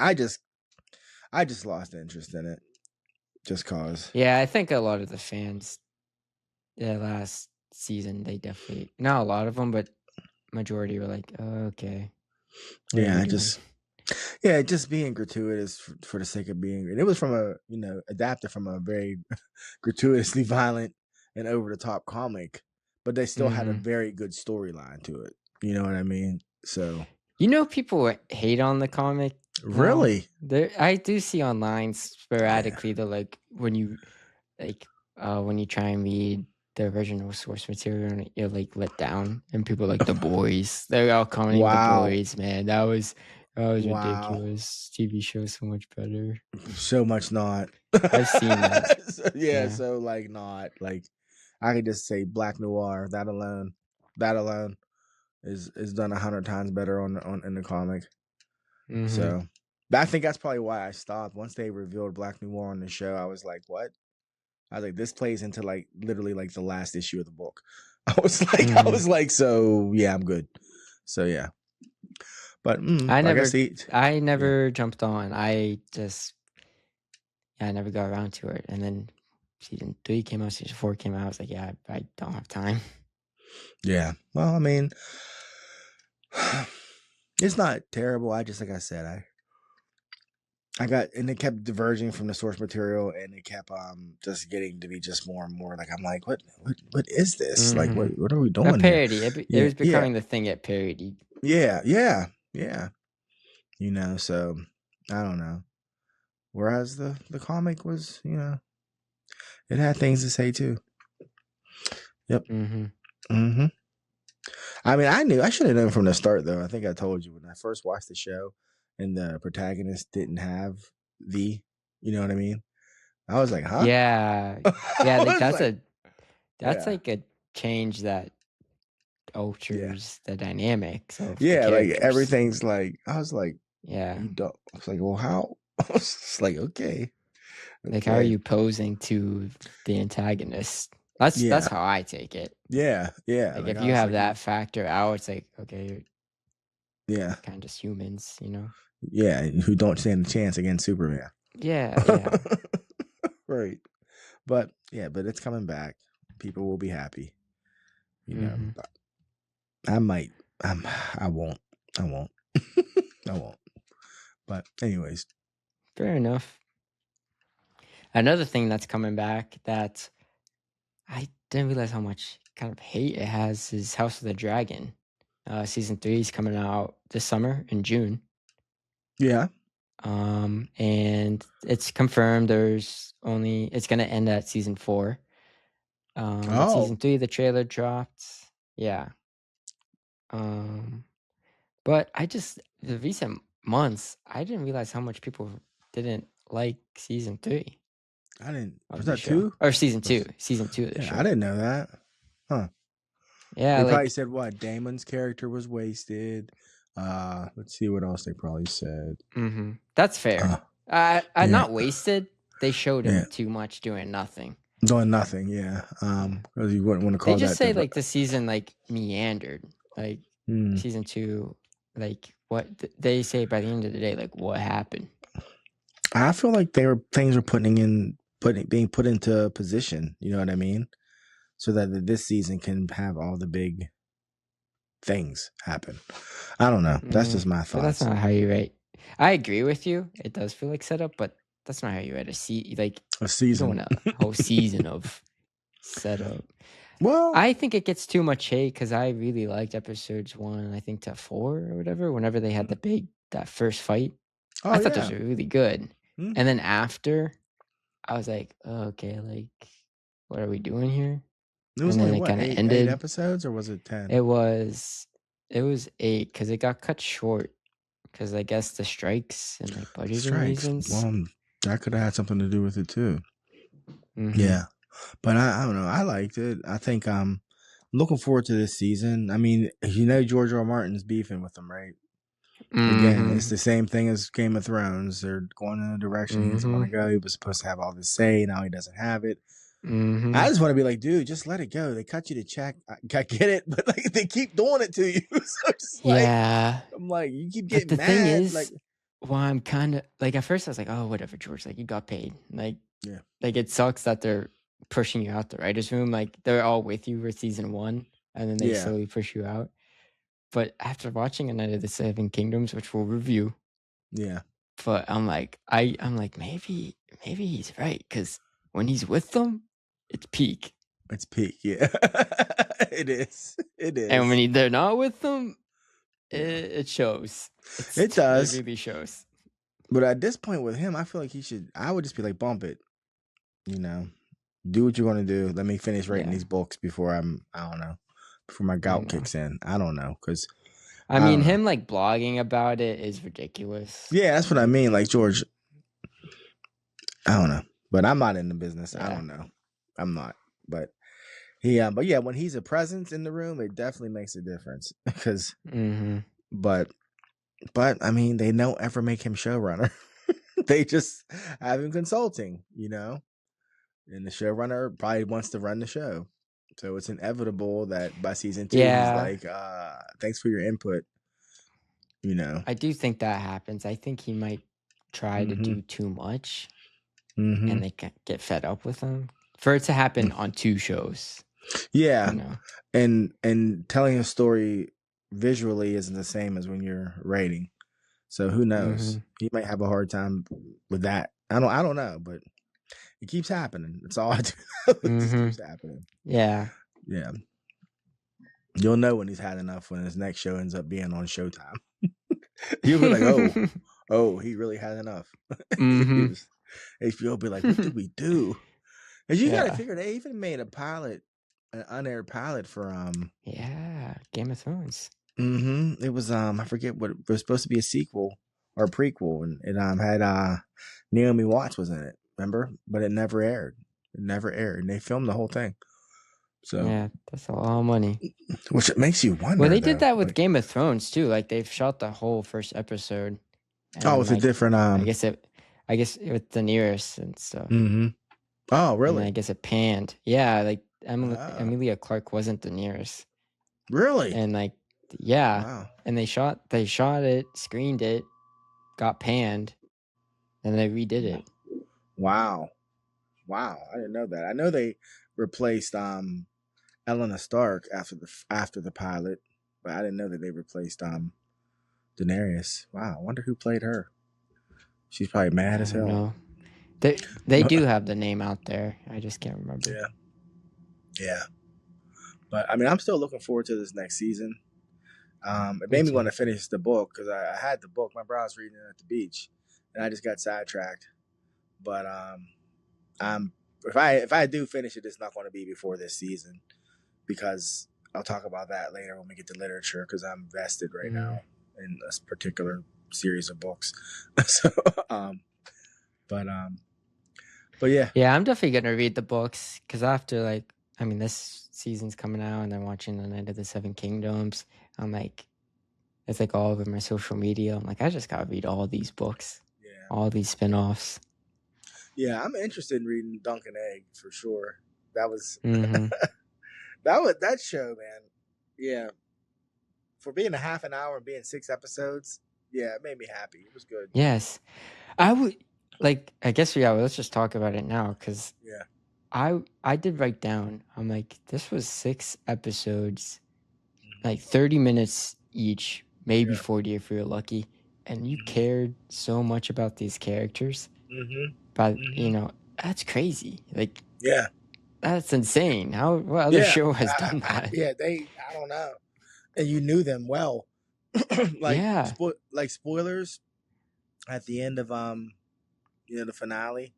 lost interest in it, just cause. Yeah, I think a lot of the fans, last season, they definitely, not a lot of them, but majority were like, oh, okay. Yeah, just being gratuitous for the sake of being. And it was from adapted from a very gratuitously violent and over the top comic, but they still had a very good storyline to it. You know what I mean? So people hate on the comic. Really? I do see online sporadically that like when you try and read the original source material and you're like let down and people like The Boys. They're all commenting Wow. The Boys, man. That was Wow. ridiculous. TV show so much better. So much not. I've seen that. So like not like I could just say Black Noir. That alone is done 100 times better on in the comic. Mhm. So, but I think that's probably why I stopped. Once they revealed Black Noir on the show, I was like, "What?" I was like, "This plays into like literally like the last issue of the book." I was like, "So yeah, I'm good." So yeah, but I never jumped on. I never got around to it, and then season 3 came out, season 4 came out. I was like, yeah, I don't have time. Yeah, well, I mean, it's not terrible. Like I said, and it kept diverging from the source material, and it kept just getting to be just more and more. Like I'm like, what is this? Like what are we doing? A parody. Here? It was becoming the thing at parody. Yeah. You know, so I don't know. Whereas the comic was, you know, it had things to say too. Yep. I mean, I should have known from the start, though. I think I told you when I first watched the show and the protagonist didn't have you know what I mean? I was like, huh? Yeah. Yeah, like that's like a change that alters the dynamics of the like characters. everything's like, I was like, yeah. you don't. I was like, well, how? I was just like, okay. Like, how are you posing to the antagonist? That's how I take it. Yeah. Like if you have that factor out, it's like, okay, yeah, kind of just humans, you know? yeah, who don't stand a chance against Superman. Yeah. Right. But it's coming back. People will be happy. You know, I won't. I won't. But anyways. Fair enough. Another thing that's coming back that I didn't realize how much kind of hate it has is House of the Dragon. Season 3 is coming out this summer in June. Yeah. And it's confirmed it's gonna end at season 4. But season 3, the trailer dropped. Yeah. But the recent months, I didn't realize how much people didn't like season 3. I didn't. Of Was the that show. 2? Or season 2. Season 2 of the show. I didn't know that. Huh. Yeah, they probably said what? Damon's character was wasted. Let's see what else they probably said. That's fair. Not wasted. They showed him too much doing nothing. Doing nothing, yeah. Because you wouldn't want to call that. They just say like the season like meandered. Like season 2, like what they say by the end of the day, like what happened. I feel like things were being put into position. You know what I mean? So that this season can have all the big things happen. I don't know. That's just my thoughts. But that's not how you write. I agree with you. It does feel like setup, but that's not how you write a season. You don't want a whole season of setup. Well, I think it gets too much hate because I really liked episodes 1, I think, to 4 or whatever. Whenever they had that first fight, I thought those were really good. And then after, I was like, oh, okay, like, what are we doing here? It was and only then it kind of ended. 8 episodes, or was it 10? It was 8 because it got cut short because I guess the strikes and like budgeting reasons. Well, that could have had something to do with it too. Yeah, but I don't know. I liked it. I think I'm looking forward to this season. I mean, George R. R. Martin's beefing with them, right? Again, it's the same thing as Game of Thrones. They're going in a direction he doesn't want to go. He was supposed to have all this say. Now he doesn't have it. I just want to be like, dude, just let it go. They cut you to check. I get it, but like they keep doing it to you. So just I'm like, you keep getting mad. Thing is, like, well, I'm kind of like at first I was like, oh, whatever, George. Like you got paid. Like, like it sucks that they're pushing you out the writers' room. Like they're all with you for season 1, and then they slowly push you out. But after watching A Night of the Seven Kingdoms, which we'll review, but I'm like, maybe he's right because when he's with them, it's peak. It's peak, yeah. It is. And when they're not with them, it shows. It does. It really shows. But at this point with him, I feel like I would just be like, bump it. Do what you're going to do. Let me finish writing these books before before my gout kicks in. I don't know. Because I mean, him like blogging about it is ridiculous. Yeah, that's what I mean. Like, George, I don't know. But I'm not in the business. I don't know. I'm not. But when he's a presence in the room, it definitely makes a difference. Because, but I mean, they don't ever make him showrunner. They just have him consulting, and the showrunner probably wants to run the show. So it's inevitable that by season 2, he's like, thanks for your input. I do think that happens. I think he might try to do too much and they get fed up with him. For it to happen on 2 shows. Yeah. And telling a story visually isn't the same as when you're writing. So who knows? He might have a hard time with that. I don't know, but it keeps happening. That's all I do. It just keeps happening. Yeah. Yeah. You'll know when he's had enough when his next show ends up being on Showtime. You'll be like, oh, he really had enough. HBO will be like, what did we do? Because you got to figure they even made an unaired pilot for Game of Thrones. It was I forget what it was supposed to be, a sequel or a prequel, and it had Naomi Watts was in it, remember? But it never aired. And they filmed the whole thing. So yeah, that's a lot of money. Which it makes you wonder. Well, they did that with Game of Thrones too. Like they've shot the whole first episode. And, it's a different. I guess I guess with Daenerys and stuff. Mm-hmm. Oh, And then I really? guess it panned. Yeah, like Ah, Emilia Clarke wasn't Daenerys. really? And like yeah. Wow. And they shot it, screened it, got panned, and they redid it. Wow. Wow. I didn't know that. I know they replaced Elena Stark after the pilot, but I didn't know that they replaced Daenerys. Wow. I wonder who played her. She's probably mad I as don't hell. know. They do have the name out there. I just can't remember. Yeah. Yeah. But I mean, I'm still looking forward to this next season. It made me want to finish the book because I had the book. My brother was reading it at the beach, and I just got sidetracked. But if I do finish it, it's not going to be before this season because I'll talk about that later when we get to literature because I'm vested right now in this particular series of books. So, but yeah. Yeah, I'm definitely gonna read the books because after this season's coming out and then watching the Night of the Seven Kingdoms, I'm like, it's like all over my social media. I'm like, I just gotta read all these books, all these spinoffs. Yeah, I'm interested in reading Dunk and Egg for sure. That was Mhm. that show, man. Yeah, for being a half an hour and being 6 episodes, yeah, it made me happy. It was good. Yes, I would like. I guess let's just talk about it now because Yeah, I did write down. I'm like, this was 6 episodes, like 30 minutes each, maybe 40 if we were lucky, and you cared so much about these characters. But that's crazy. Like, yeah, that's insane. What other show has done that? I don't know. And you knew them well. Like spoilers at the end of the finale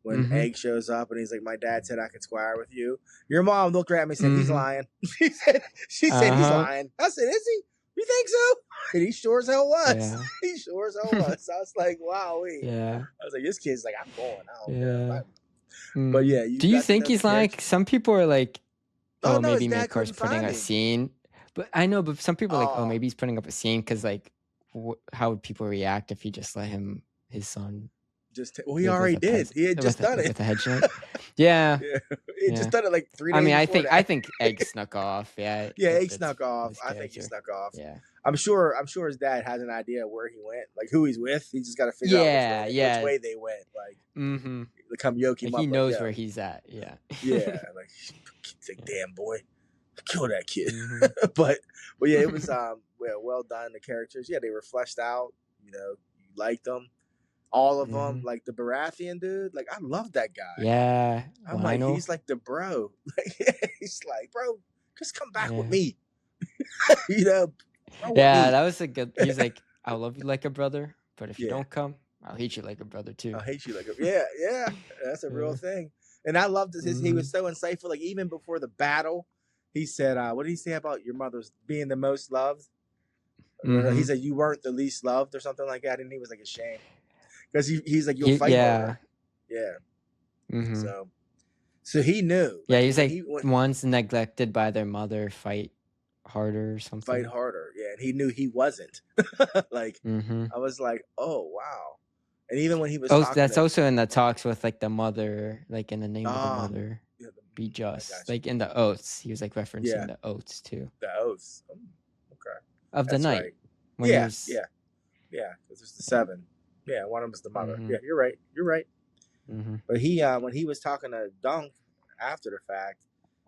when Egg shows up and he's like, my dad said I could squire with you. Your mom looked at me and said, he's lying. she said he's lying. I said, is he? You think so? And he sure as hell was. Yeah. He sure as hell was. I was like, wow. Yeah. I was like, this kid's like, I'm going. I don't care. Mm-hmm. But yeah, do you think he's lying? Some people are like, oh, no, maybe his dad Maycor's couldn't putting find a him. scene. But I know, but some people are like, maybe he's putting up a scene because like, how would people react if he just let his son? He already did. He had just done it with a headshot. Yeah. He just done it like 3 days. I mean, I think Egg snuck off. Yeah. Yeah, Egg snuck off. I think he snuck off. Yeah. I'm sure his dad has an idea where he went, like who he's with. He just got to figure out which way they went. Like, come yoke him up. He knows where he's at. Yeah. Yeah. Like, damn boy, kill that kid. But yeah, it was well done. The characters, they were fleshed out. You liked them. All of them, like the Baratheon dude, like I love that guy. Yeah, I'm like, he's like the bro. He's like, bro, just come back with me. That was a good. He's like, I'll love you like a brother, but if you don't come, I'll hate you like a brother too. I'll hate you like a yeah. That's a real thing. And I loved this. He was so insightful. Like even before the battle, he said, "What did he say about your mother's being the most loved?" He said, "You weren't the least loved," or something like that, and he was like ashamed. Because he's like, you'll fight harder. Yeah. So he knew. Yeah, he's like, one's neglected by their mother, fight harder or something. Fight harder, yeah. And he knew he wasn't. Like, I was like, oh, wow. And even when he was that's also in the talks with like the mother, like in the name of the mother, be just. Like in the oaths. He was like referencing the oaths too. The oaths. Okay. Of the night. Right. Yeah, because there's the 7. Yeah, one of them is the mother. Yeah, you're right. But he, when he was talking to Dunk after the fact,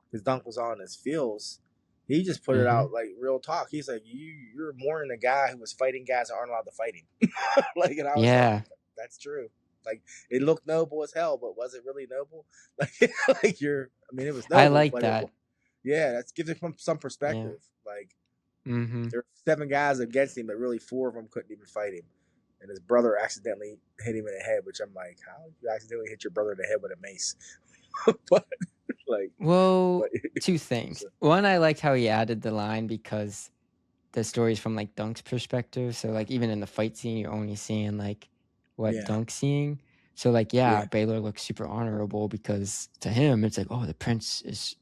because Dunk was on his feels, he just put it out like real talk. He's like, you're mourning a guy who was fighting guys that aren't allowed to fight him. Like, and I was like, that's true. Like, it looked noble as hell, but was it really noble? Like it was noble. I like that. That gives it some perspective. Yeah. Like, there were 7 guys against him, but really 4 of them couldn't even fight him. And his brother accidentally hit him in the head, which I'm like, how did you accidentally hit your brother in the head with a mace? But like, 2 things. One, I liked how he added the line because the story's from like Dunk's perspective. So like even in the fight scene, you're only seeing like what Dunk's seeing. So like Baylor looks super honorable because to him it's like, oh, the prince is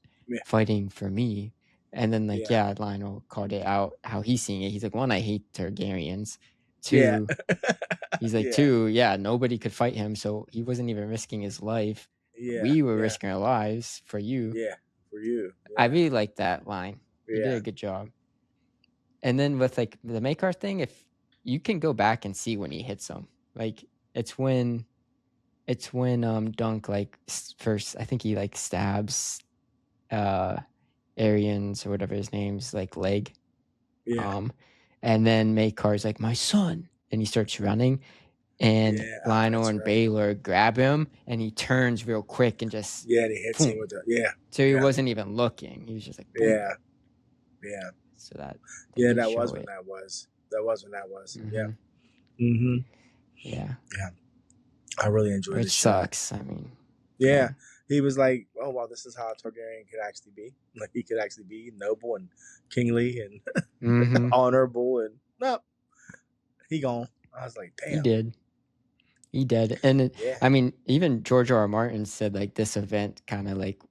fighting for me. And then like Lionel called it out how he's seeing it. He's like, one, I hate Targaryens. two, he's like, Yeah. two, nobody could fight him, so he wasn't even risking his life. Yeah. We were yeah. risking our lives for you. Yeah. For you. I Yeah. really like that line. You did Yeah. a good job. And then with like the Makar thing, if you can go back and see when he hits him, like it's when Dunk like first, I think he like stabs Arian's or whatever his name's like leg. Yeah. And then Makar's like, my son, and he starts running, and Yeah. Lionel that's and right. Baylor grab him, and he turns real quick and just Yeah, and he hits him with the So he yeah. wasn't even looking. He was just like, boom. Yeah. Yeah. So that Yeah, did that show was when it. that was. That was when that was. Mhm. Yeah. Mm-hmm. Yeah. Yeah. I really enjoyed Which the show. sucks. I mean. Yeah. He was like, oh, well, this is how a Targaryen could actually be. Like, he could actually be noble and kingly and Mhm. honorable. And no, he gone. I was like, damn. He did. And Yeah. I mean, even George R.R. Martin said like this event kind of like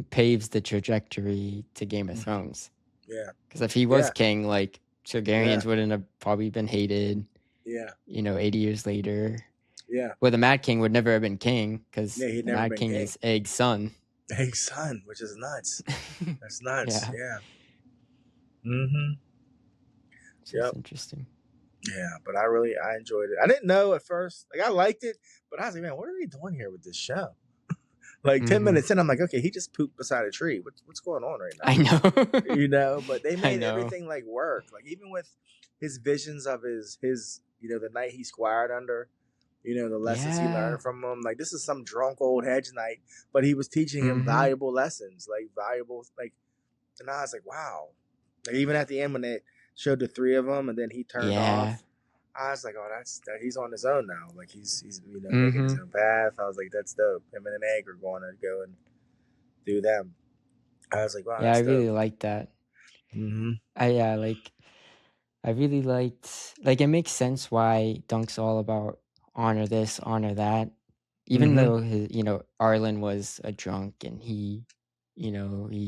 paves the trajectory to Game of Thrones. Yeah. Because if he was Yeah. king, like Targaryens wouldn't have probably been hated. Yeah. 80 years later. Yeah. Well, the Mad King would never have been king because he'd the never Mad been King king. is Egg's son. Egg's son, which is nuts. That's nuts. Yeah. Mm-hmm. Yep. That's interesting. Yeah, but I enjoyed it. I didn't know at first. Like, I liked it, but I was like, man, what are they doing here with this show? Like 10 minutes in, I'm like, okay, he just pooped beside a tree. What's going on right now? I know. But they made everything like work. Like, even with his visions of his the night he squired under, the lessons he learned from him. Like, this is some drunk old hedge knight, but he was teaching him valuable lessons, and I was like, wow. Like, even at the end when they showed the three of them and then he turned off, I was like, oh, he's on his own now. Like, he's making his own path. I was like, that's dope. Him and an Egg are going to go and do them. I was like, wow, yeah, that's I really dope. liked that. Mm-hmm. I really liked, like, it makes sense why Dunk's all about honor this, honor that. Even though his, Arlen was a drunk and he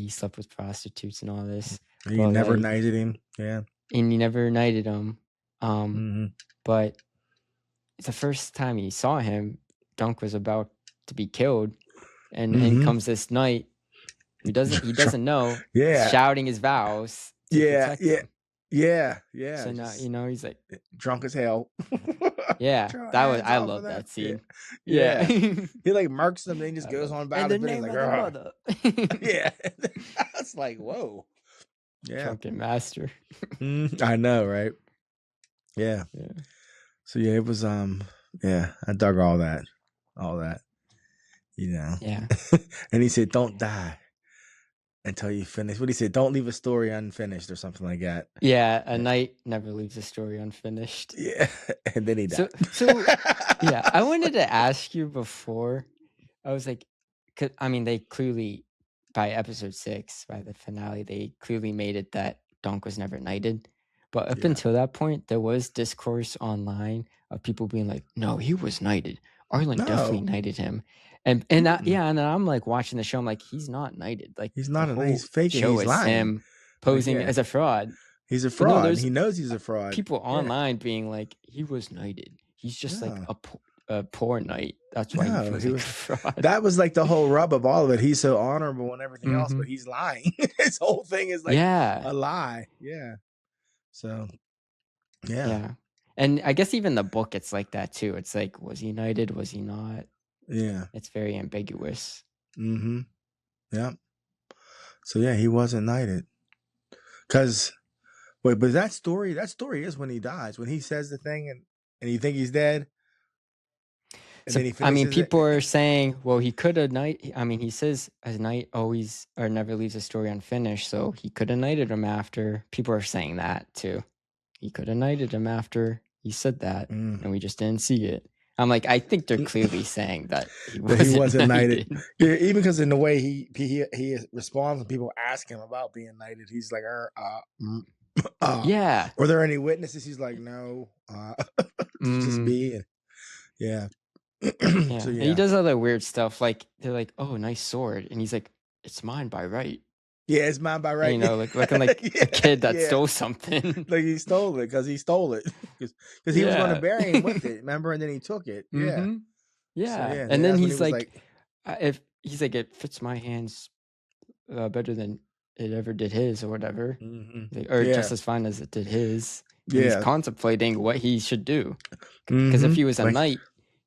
slept with prostitutes and all this. He never knighted him. Yeah. And he never knighted him. But the first time he saw him, Dunk was about to be killed. And in comes this knight who doesn't know, shouting his vows to protect him. Yeah. So now, he's like drunk as hell. Yeah, I love that scene. Yeah. He like murks them and then he just goes on about it. Name of the mother. Yeah. It's like, whoa. Yeah. Drunken master. I know, right? Yeah. So it was I dug all that. Yeah. And he said, don't die until you finish. What he said, don't leave a story unfinished or something like that. Yeah, a knight never leaves a story unfinished. Yeah. And then he died. So yeah, I wanted to ask you before. I was like, they clearly, by episode 6, by the finale, they clearly made it that Dunk was never knighted. But up until that point, there was discourse online of people being like, no, he was knighted. Arlen definitely knighted him. And I'm like watching the show. I'm like, he's not knighted. Like, he's not. He's faking. He's lying. Him posing as a fraud. He's a fraud. No, he knows he's a fraud. People online being like, he was knighted. He's just like a poor knight. That's why he feels like a fraud. That was like the whole rub of all of it. He's so honorable and everything else, but he's lying. His whole thing is like a lie. Yeah. So. Yeah. And I guess even the book, it's like that too. It's like, was he knighted? Was he not? Yeah. It's very ambiguous. Yeah. So he wasn't knighted. But that story is when he dies, when he says the thing and you think he's dead. And then he finishes people are saying, well, he could have knighted. He says a knight always or never leaves a story unfinished. So he could have knighted him after. People are saying that too. He could have knighted him after he said that, and we just didn't see it. I'm like, I think they're clearly saying that he wasn't knighted. Yeah, even because in the way he responds when people ask him about being knighted, he's like, yeah. Were there any witnesses? He's like, no. Just me. Yeah. So, And he does other weird stuff. Like, they're like, oh, nice sword. And he's like, it's mine by right. Yeah, it's mine by right. You know, like looking like a kid that stole something. Like he stole it because he stole it because he was going to bury him with it. Remember, and then he took it. Yeah. Mm-hmm. Yeah. So, yeah, And then that's when he he's was like, if he's like, it fits my hands better than it ever did his, or whatever, or just as fine as it did his. And he's contemplating what he should do, because if he was a knight,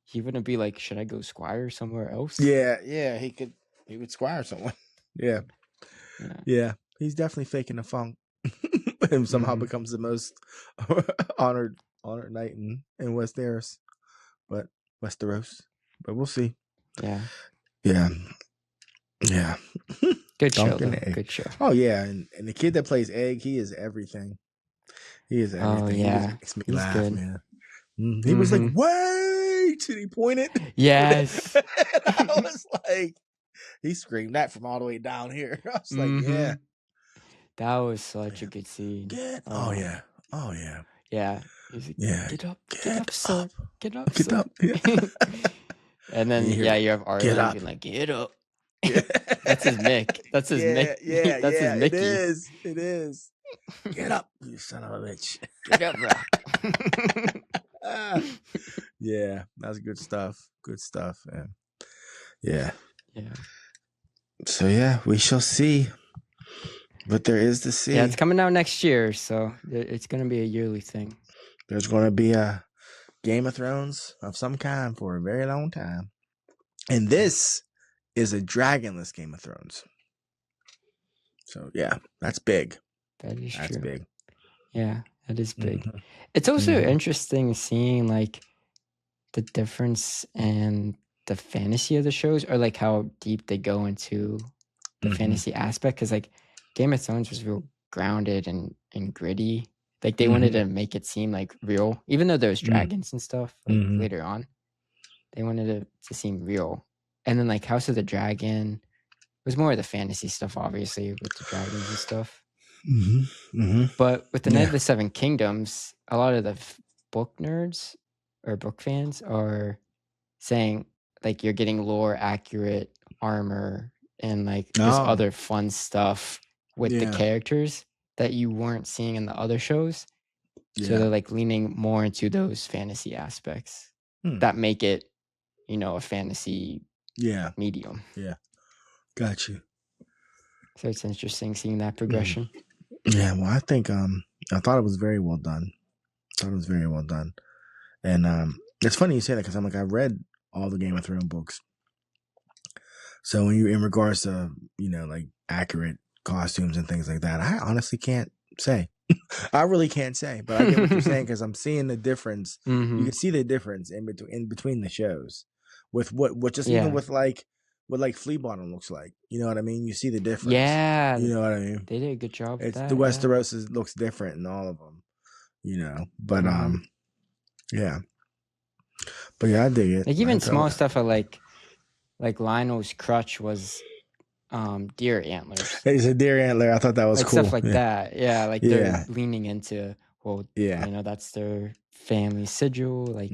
he wouldn't be like, should I go squire somewhere else? Yeah, he would squire someone. Yeah. He's definitely faking the funk, and somehow becomes the most honored knight in Westeros, but we'll see. Yeah. Good show, though. Good show. Oh yeah, and the kid that plays Egg, he is everything. He is everything. Oh yeah, he makes me laugh, good. Man. He was like, "Wait!" and he pointed. Yes. And I was like, he screamed that from all the way down here. I was like, yeah. That was such a good scene. Oh yeah. Yeah. He's like, get up, sir. Get up, get sir. up. Yeah. And then you have Arya being like, get up. That's his Mick. That's his Mick. That's his Mickey. It is. Get up, you son of a bitch. Get up, bro. Yeah, that's good stuff. Good stuff, man. Yeah. So yeah, we shall see. But there is to see. Yeah, it's coming out next year, so it's going to be a yearly thing. There's going to be a Game of Thrones of some kind for a very long time. And this is a dragonless Game of Thrones. So yeah, that's big. That is true. That's big. Yeah, that is big. It's also interesting seeing like the difference in the fantasy of the shows, or like how deep they go into the fantasy aspect. Because like Game of Thrones was real grounded and gritty. Like they wanted to make it seem like real, even though there was dragons and stuff like later on. They wanted it to seem real. And then like House of the Dragon was more of the fantasy stuff, obviously, with the dragons and stuff. But with the Night of the Seven Kingdoms, a lot of the book nerds or book fans are saying like you're getting lore accurate armor and like this other fun stuff with the characters that you weren't seeing in the other shows. So they're like leaning more into those fantasy aspects that make it, you know, a fantasy medium. Yeah. Got you. So it's interesting seeing that progression. Yeah, well, I think I thought it was very well done. And it's funny you say that because I'm like, I read all the Game of Thrones books. So when you, in regards to, you know, like accurate costumes and things like that, I honestly can't say. I really can't say, but I get what you're saying because I'm seeing the difference. You can see the difference in between the shows with what just even with like what like Flea Bottom looks like. You know what I mean? You see the difference. Yeah. You know what I mean? They did a good job with that. The Westeros looks different in all of them, you know. But yeah. But yeah, I dig it. Like even small stuff like Lionel's crutch was deer antlers. It's a deer antler. I thought that was like cool. Stuff like that. Yeah, like they're leaning into, well, you know, that's their family sigil. Like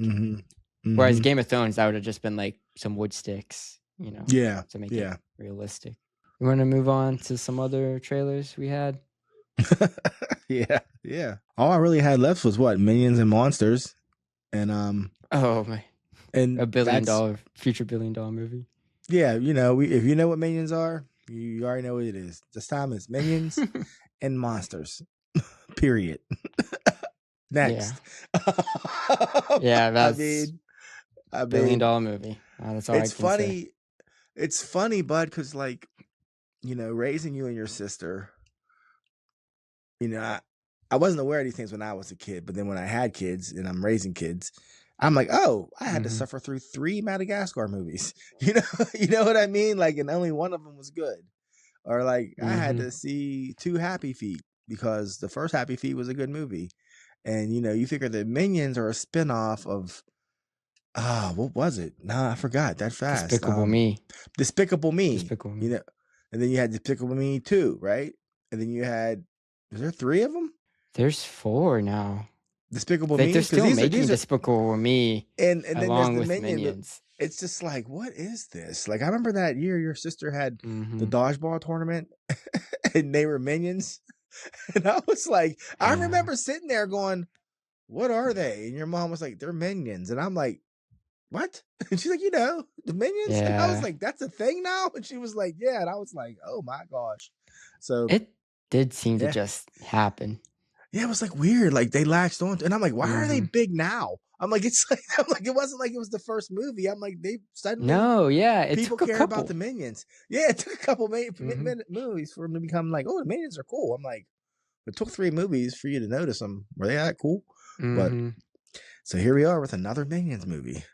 whereas Game of Thrones, that would have just been like some wood sticks, you know. To make it realistic. We want to move on to some other trailers we had. Yeah. All I really had left was what? Minions and Monsters. And oh man. And a future $1 billion movie. Yeah, you know, if you know what Minions are, you already know what it is. This time it's Minions and Monsters. Period. Next. Yeah, that's a $1 billion movie. That's all it's I can funny. Say. It's funny, bud, because like, you know, raising you and your sister, you know, I wasn't aware of these things when I was a kid, but then when I had kids and I'm raising kids, I'm like, oh, I had to suffer through 3 Madagascar movies. You know what I mean? Like, and only one of them was good. Or like, I had to see 2 Happy Feet because the first Happy Feet was a good movie. And, you know, you figure the Minions are a spinoff of, what was it? Nah, I forgot that fast. Despicable Me. Despicable Me. Despicable Me. You know, and then you had Despicable Me 2, right? And then you had, is there 3 of them? There's 4 now. Despicable Like they're Me, because still making these are Despicable Me and then there's along the with Minions. Minions. It's just like, what is this? Like, I remember that year your sister had the Mm-hmm. dodgeball tournament, and they were Minions, and I was like, I Yeah. remember sitting there going, "What are they?" And your mom was like, "They're Minions," and I'm like, "What?" And she's like, the Minions, and I was Yeah. like, "That's a thing now," and she was like, "Yeah," and I was like, "Oh my gosh!" So It did seem to yeah. just happen. Yeah, it was like weird. Like they latched on to, and I'm like, why are they Mm-hmm. big now? I'm like, it wasn't like it was the first movie. I'm like, they suddenly No, yeah, it people took a care about the couple. Minions. Yeah, it took a couple Mm-hmm. movies for them to become like, oh, the Minions are cool. I'm like, it took 3 movies for you to notice them. Were they that cool? But Mm-hmm. so here we are with another Minions movie.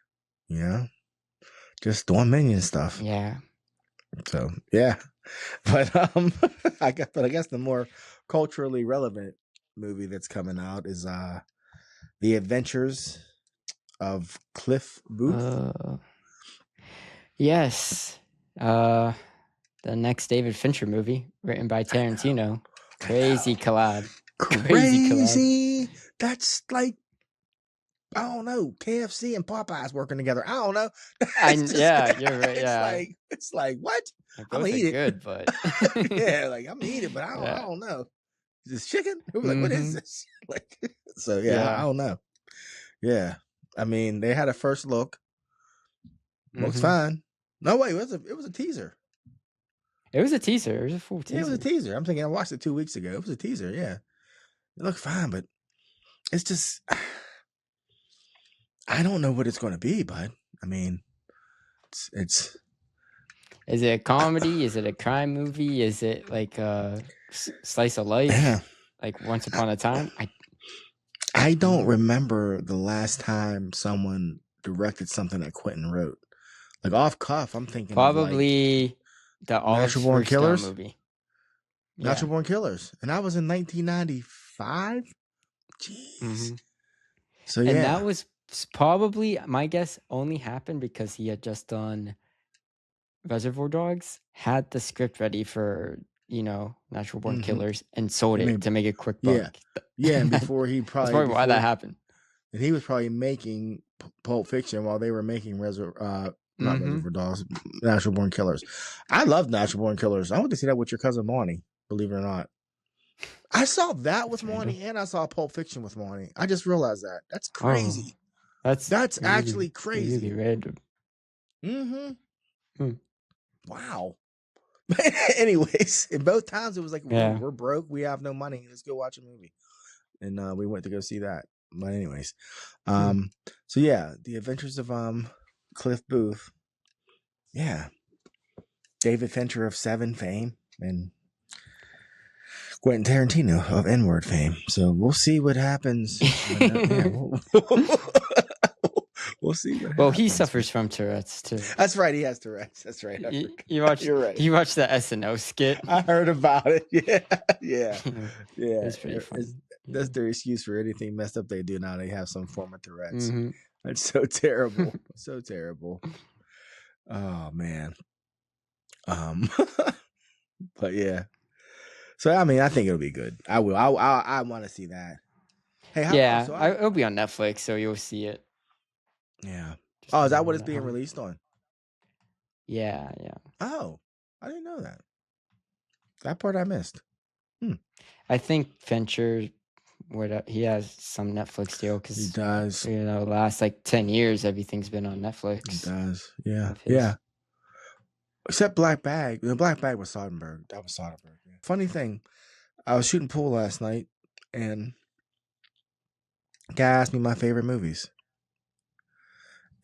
You know, just doing Minion stuff. Yeah. So yeah, but I guess the more culturally relevant movie that's coming out is The Adventures of Cliff Booth. Yes. The next David Fincher movie, written by Tarantino. Crazy collab. Crazy collab. Crazy. That's like, I don't know, KFC and Popeyes working together. I don't know. Yeah, you're right. Yeah. It's like what? Like, I'm both gonna are eat it. good, but Yeah, like I'm gonna eat it, but I yeah. don't know. Is this chicken? We're like, what is Mm-hmm. this? Like, so yeah, I Yeah. don't know. Yeah, I mean, they had a first look. Looks Mm-hmm. fine. No, wait, it was a teaser. It was a teaser. It was a full Yeah, it was a teaser. teaser. I'm thinking I watched it 2 weeks ago. It was a teaser. Yeah, it looked fine, but it's just I don't know what it's going to be, bud. I mean, it's Is it a comedy? Is it a crime movie? Is it like a slice of life? yeah. Like Once Upon a Time? I don't remember the last time someone directed something that Quentin wrote. Like off cuff, I'm thinking of like Probably the Olive Natural Born Stone Killers. movie. Yeah. Natural Born Killers, and that was in 1995. Jeez. Mm-hmm. So And yeah, that was probably, my guess, only happened because he had just done Reservoir Dogs, had the script ready for, Natural Born Killers, and sold it to make a quick buck. Yeah, and before he That's probably why that happened. And he was probably making Pulp Fiction while they were making not Reservoir Dogs, Natural Born Killers. I love Natural Born Killers. I went to see that with your cousin Monty, believe it or not. I saw that with Monty, and I saw Pulp Fiction with Monty. I just realized that. That's crazy. Oh, that's really, actually crazy. really random. Mm-hmm. Wow. Anyways, in both times it was like, we're broke, we have no money, let's go watch a movie. And we went to go see that. But anyways, so yeah, The Adventures of Cliff Booth. Yeah, David Fincher of Seven fame and Quentin Tarantino of N-word fame. So we'll see what happens. We'll see what happens. Well, he suffers from Tourette's too. That's right. He has Tourette's. That's right. You're right. You watched the SNL skit? I heard about it. Yeah. It's pretty funny. That's their excuse for anything messed up they do now. They have some form of Tourette's. That's so terrible. So terrible. Oh man. But yeah. So I mean, I think it'll be good. I will. I want to see that. Hey, it'll be on Netflix, so you'll see it. Yeah. Is that what it's being released on? Yeah. Oh, I didn't know that. That part I missed. I think Fincher, he has some Netflix deal because he does. Last like 10 years, everything's been on Netflix. He does. Yeah. Except Black Bag. The Black Bag was Soderbergh. That was Soderbergh. Yeah. Funny thing, I was shooting pool last night, and a guy asked me my favorite movies.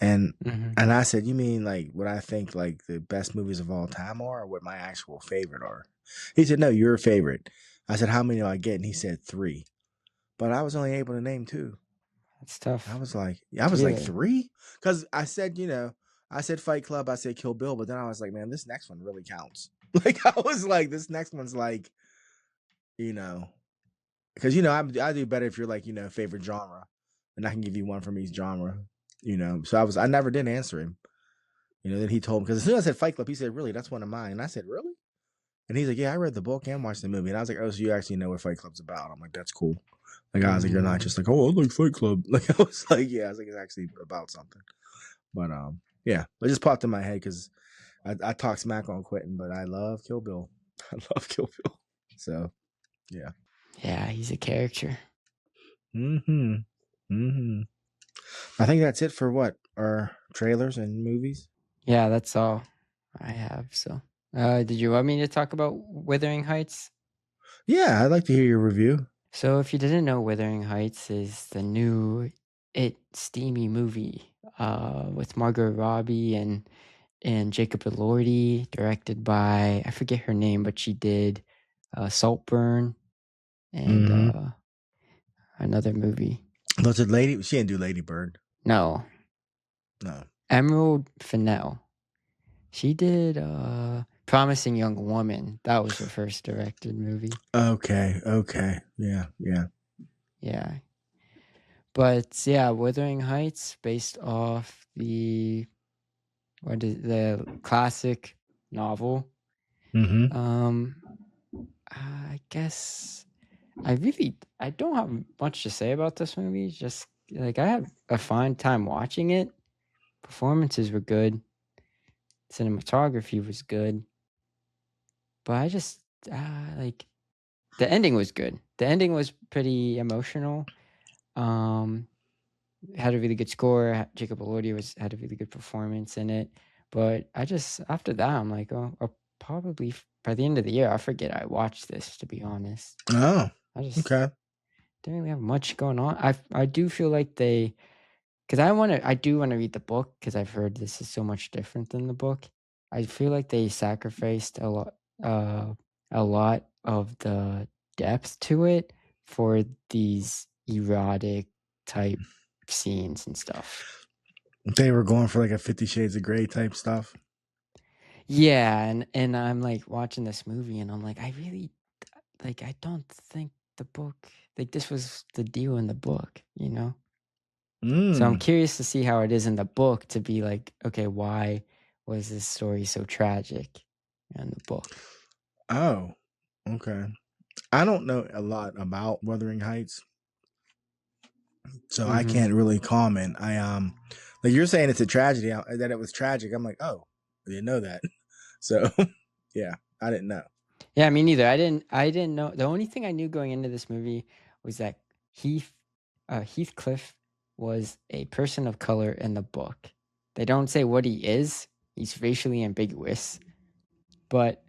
And I said, you mean like what I think like the best movies of all time are, or what my actual favorite are? He said, no, your favorite. I said, how many do I get? And he said 3. But I was only able to name 2. That's tough. I was like 3? Because I said, I said Fight Club, I said Kill Bill, but then I was like, man, this next one really counts. Like I was like, this next one's like, because I do better if you're like, favorite genre, and I can give you one from each genre. So I never did answer him. Then he told me, because as soon as I said Fight Club, he said, really, that's one of mine. And I said, really? And he's like, yeah, I read the book and watched the movie. And I was like, oh, so you actually know what Fight Club's about? I'm like, that's cool. Like, I was like, you're not just like, oh, I like Fight Club. Like, I was like, yeah, I was like, it's actually about something. But yeah, it just popped in my head because I talk smack on Quentin, but I love Kill Bill. I love Kill Bill. So yeah. Yeah, he's a character. I think that's it for what our trailers and movies. Yeah, that's all I have. So, did you want me to talk about Wuthering Heights? Yeah, I'd like to hear your review. So, if you didn't know, Wuthering Heights is the new steamy movie with Margot Robbie and Jacob Elordi, directed by, I forget her name, but she did Saltburn and another movie. Was it Lady? She didn't do Lady Bird. No. Emerald Fennell. She did Promising Young Woman. That was her first directed movie. Okay. Yeah. But yeah, Wuthering Heights, based off the classic novel. I guess I don't have much to say about this movie. Just like I had a fine time watching it. Performances were good. Cinematography was good. But I just like the ending was good. The ending was pretty emotional. Had a really good score. Jacob Elordi had a really good performance in it. But after that, I'm like, oh, I'll probably by the end of the year, I forget I watched this, to be honest. Oh, I just okay. Didn't really have much going on. I do feel like because I do want to read the book because I've heard this is so much different than the book. I feel like they sacrificed a lot of the depth to it for these erotic type scenes and stuff. They were going for like a 50 Shades of Grey type stuff. Yeah, and I'm like watching this movie and I'm like, I don't think the book, like this was the deal in the book, you know? So I'm curious to see how it is in the book to be like, okay, why was this story so tragic in the book? Oh, okay. I don't know a lot about Wuthering Heights, so I can't really comment. Like you're saying it's a tragedy, that it was tragic. I'm like, oh, I didn't know that. So yeah, I didn't know. Yeah, me neither. I didn't know. The only thing I knew going into this movie was that Heathcliff was a person of color in the book. They don't say what he is. He's racially ambiguous, but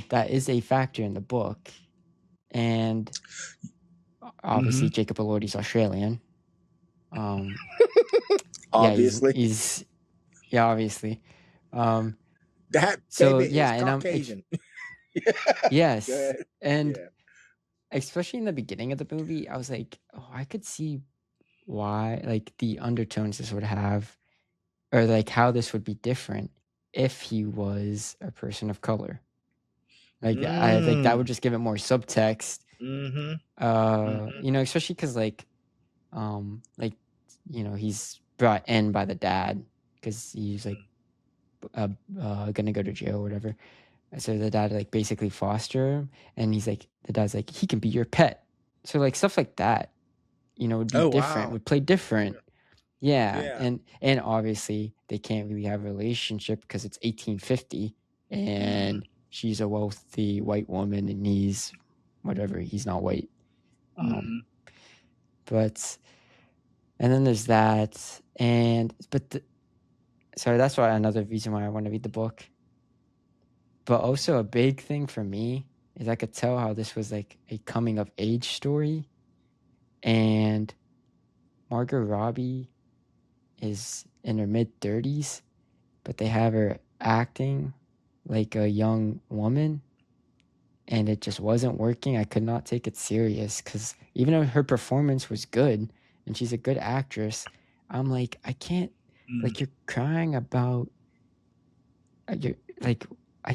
that is a factor in the book. And obviously, Jacob Elordi's Australian. Obviously. Yeah, obviously. That so baby yeah, is and Caucasian. Yes, and especially in the beginning of the movie, I was like, oh, I could see why, like the undertones this would have, or like how this would be different if he was a person of color. Like I think that would just give it more subtext. You know, especially because he's brought in by the dad because he's like gonna go to jail or whatever. So the dad like basically foster him, and the dad's like, he can be your pet. So like stuff like that, you know, would be different. Wow. Would play different. Yeah. And obviously they can't really have a relationship because it's 1850 and she's a wealthy white woman and he's not white. But and then there's that, sorry, that's why another reason why I want to read the book. But also a big thing for me is I could tell how this was like a coming of age story, and Margot Robbie is in her mid-30s, but they have her acting like a young woman, and it just wasn't working. I could not take it serious because even though her performance was good and she's a good actress, I'm like, I can't, like, you're crying about, I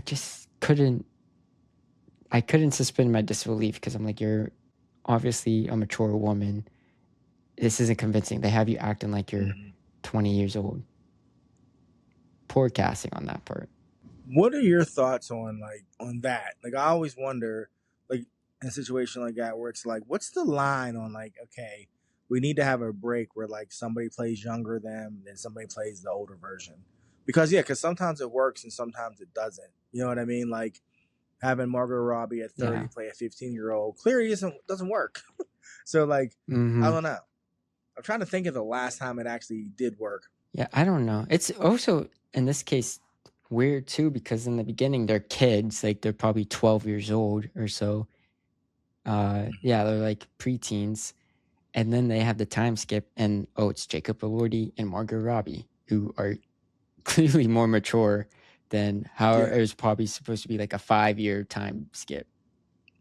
just couldn't suspend my disbelief because I'm like, you're obviously a mature woman. This isn't convincing. They have you acting like you're 20 years old. Poor casting on that part. What are your thoughts on that? Like, I always wonder, like, in a situation like that where it's like, what's the line on like, okay, we need to have a break where like somebody plays younger than somebody plays the older version, because sometimes it works and sometimes it doesn't. You know what I mean? Like having Margot Robbie at 30 Yeah. play a 15-year-old clearly doesn't work. So like, I Mm-hmm. don't know. I'm trying to think of the last time it actually did work. Yeah, I don't know. It's also in this case weird too because in the beginning they're kids, like they're probably 12 years old or so. Yeah, they're like preteens, and then they have the time skip, and it's Jacob Elordi and Margot Robbie who are clearly more mature than how Yeah. it was probably supposed to be like a 5-year time skip,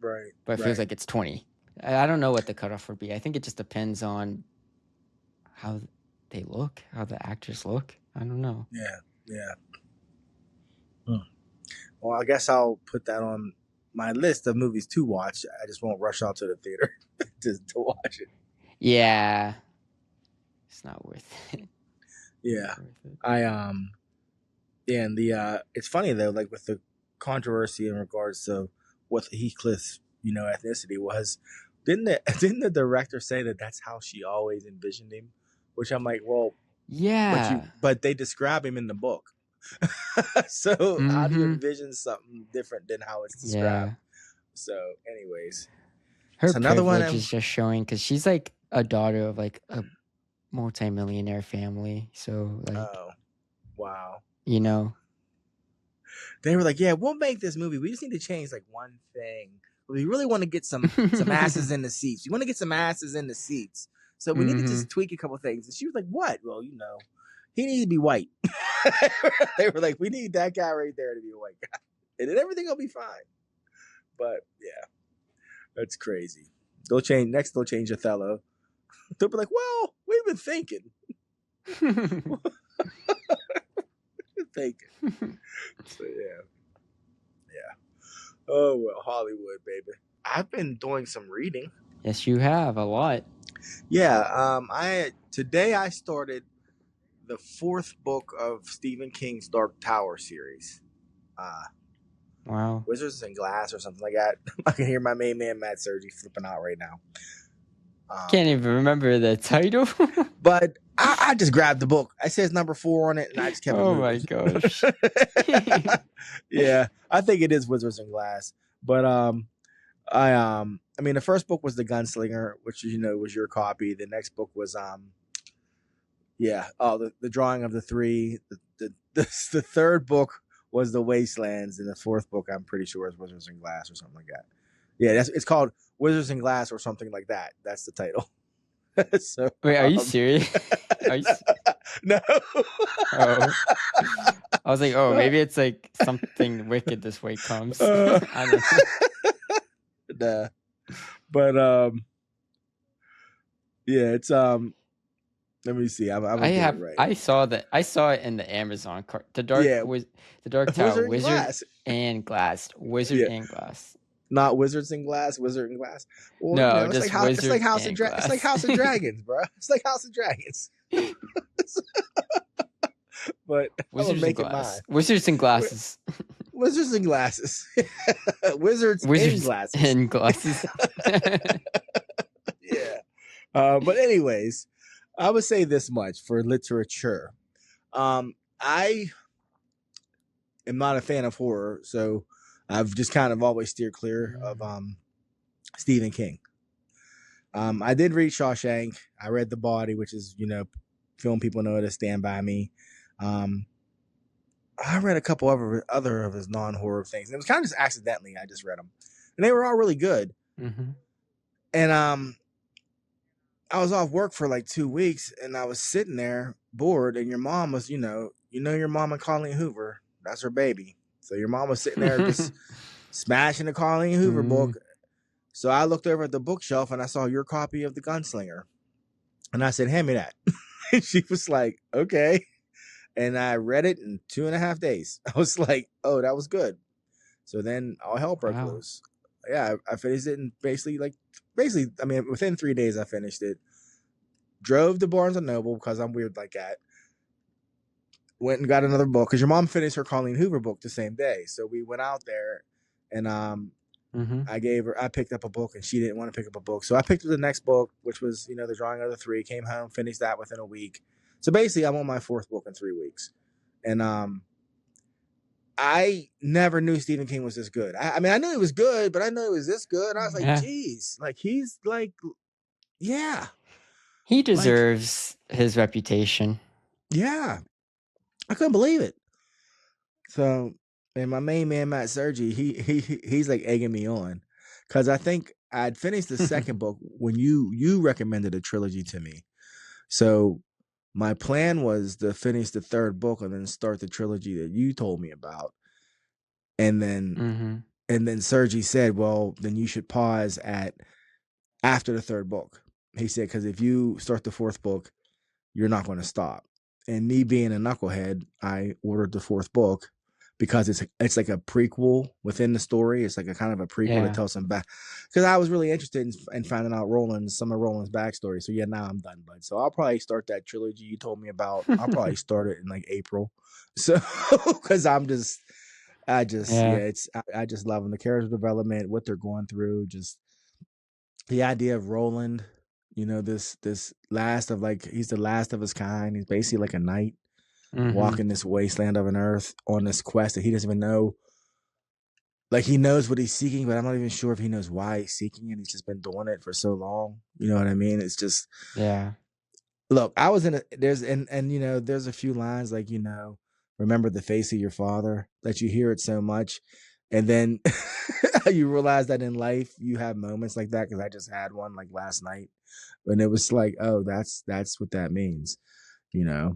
Right. but it feels like it's 20. I don't know what the cutoff would be. I think it just depends on how they look, how the actors look. I don't know. Yeah. Well, I guess I'll put that on my list of movies to watch. I just won't rush out to the theater to watch it. Yeah, it's not worth it. Yeah. Worth it. And it's funny though, like with the controversy in regards to what Heathcliff's, ethnicity was, didn't the director say that that's how she always envisioned him? Which I'm like, well, Yeah. but they describe him in the book. So how do you envision something different than how it's described? Yeah. So, anyways, Her it's another one. privilege is just showing because she's like a daughter of like a multimillionaire family. So like, Oh, wow. you know, They were like, yeah, we'll make this movie. We just need to change like one thing. We really want to get some asses in the seats. We want to get some asses in the seats. So we need to just tweak a couple things. And she was like, what? Well, he needs to be white. They were like, we need that guy right there to be a white guy. And then everything will be fine. But yeah, that's crazy. They'll change Othello. They'll be like, well, we've been thinking. So yeah. Oh well, Hollywood, baby. I've been doing some reading. Yes, you have a lot. Yeah. Today I started the 4th book of Stephen King's Dark Tower series. Wow. Wizards and Glass or something like that. I can hear my main man Matt Sergi flipping out right now. Can't even remember the title. But I just grabbed the book. I says number 4 on it, and I just kept it moving. My gosh. Yeah, I think it is Wizards and Glass. But I mean, the first book was The Gunslinger, which was your copy. The next book was the Drawing of the Three. The third book was The Wastelands, and the 4th book I'm pretty sure is Wizards and Glass or something like that. Yeah, it's called Wizards and Glass or something like that. That's the title. So, wait, are you serious? No. Oh. I was like, maybe it's like something wicked this way comes. I don't know. Nah. But yeah, it's let me see. I saw it in the Amazon cart. The Dark Tower, Wizard and Glass. Wizard and Glass. Not Wizards and Glass, Wizard and Glass. Well, no, it's like House of Dragons, bro. It's like House of Dragons. But Wizards and Glass. Wizards and Glasses. Wizards and Glasses. Wizards and Glasses. Yeah. But anyways, I would say this much for literature. I am not a fan of horror, so I've just kind of always steered clear of Stephen King. I did read Shawshank. I read The Body, which is, film people know to Stand By Me. I read a couple other of his non-horror things. It was kind of just accidentally. I just read them, and they were all really good. Mm-hmm. And I was off work for like 2 weeks, and I was sitting there bored. And your mom was, your mom and Colleen Hoover. That's her baby. So your mom was sitting there just smashing the Colleen Hoover book. So I looked over at the bookshelf and I saw your copy of The Gunslinger. And I said, hand me that. And she was like, okay. And I read it in 2.5 days. I was like, oh, that was good. So then all hell broke loose. Yeah, I finished it in basically, I mean, within 3 days I finished it. Drove to Barnes & Noble because I'm weird like that. went and got another book because your mom finished her Colleen Hoover book the same day. So we went out there, and I picked up a book, and she didn't want to pick up a book. So I picked up the next book, which was, The Drawing of the Three. Came home, finished that within a week. So basically, I'm on my fourth book in 3 weeks. And I never knew Stephen King was this good. I mean, I knew he was good, but I knew he was this good. I was like, geez, like he's like, yeah. He deserves his reputation. Yeah. I couldn't believe it. So, and my main man, Matt Sergi, he's like egging me on. Because I think I'd finished the second book when you recommended a trilogy to me. So my plan was to finish the third book and then start the trilogy that you told me about. And then Sergi said, well, then you should pause after the third book. He said, because if you start the fourth book, you're not going to stop. And me being a knucklehead, I ordered the fourth book because it's like a prequel within the story. It's like a kind of a prequel to tell some back. Because I was really interested in finding out some of Roland's backstory. So yeah, now I'm done, bud. So I'll probably start that trilogy you told me about. I'll probably start it in like April. So because I just love them. The character development, what they're going through, just the idea of Roland, this last of he's the last of his kind. He's basically like a knight walking this wasteland of an earth on this quest that he doesn't even know. Like he knows what he's seeking, but I'm not even sure if he knows why he's seeking it. He's just been doing it for so long. You know what I mean? It's just Look, I was there's a few lines like, remember the face of your father, that you hear it so much. And then you realize that in life you have moments like that, because I just had one like last night, and it was like, oh, that's what that means, yeah,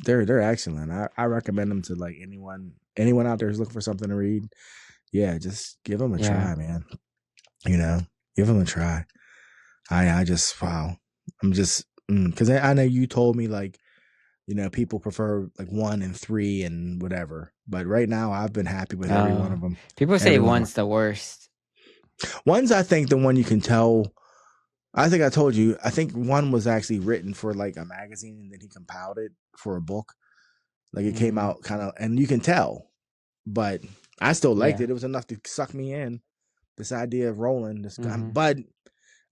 they're excellent. I recommend them to like anyone out there who's looking for something to read. Yeah, just give them a try, man. Give them a try. I just wow. I'm just because I know you told me like, people prefer like 1 and 3 and whatever. But right now, I've been happy with every one of them. People say one's the worst. One's, I think, the one you can tell. I think I told you. I think 1 was actually written for like a magazine, and then he compiled it for a book. Like it came out kind of, and you can tell. But I still liked it. It was enough to suck me in. This idea of Roland, this gun, but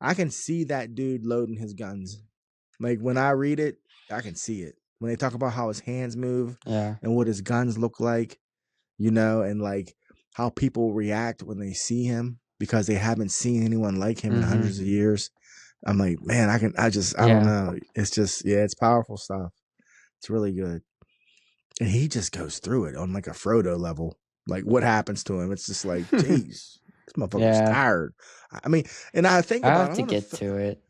I can see that dude loading his guns. Like when I read it, I can see it. When they talk about how his hands move and what his guns look like, and like how people react when they see him because they haven't seen anyone like him in hundreds of years. I'm like, man, I don't know. It's just, it's powerful stuff. It's really good. And he just goes through it on like a Frodo level. Like what happens to him? It's just like, geez, this motherfucker's tired. I mean, and I think about I have to get to it.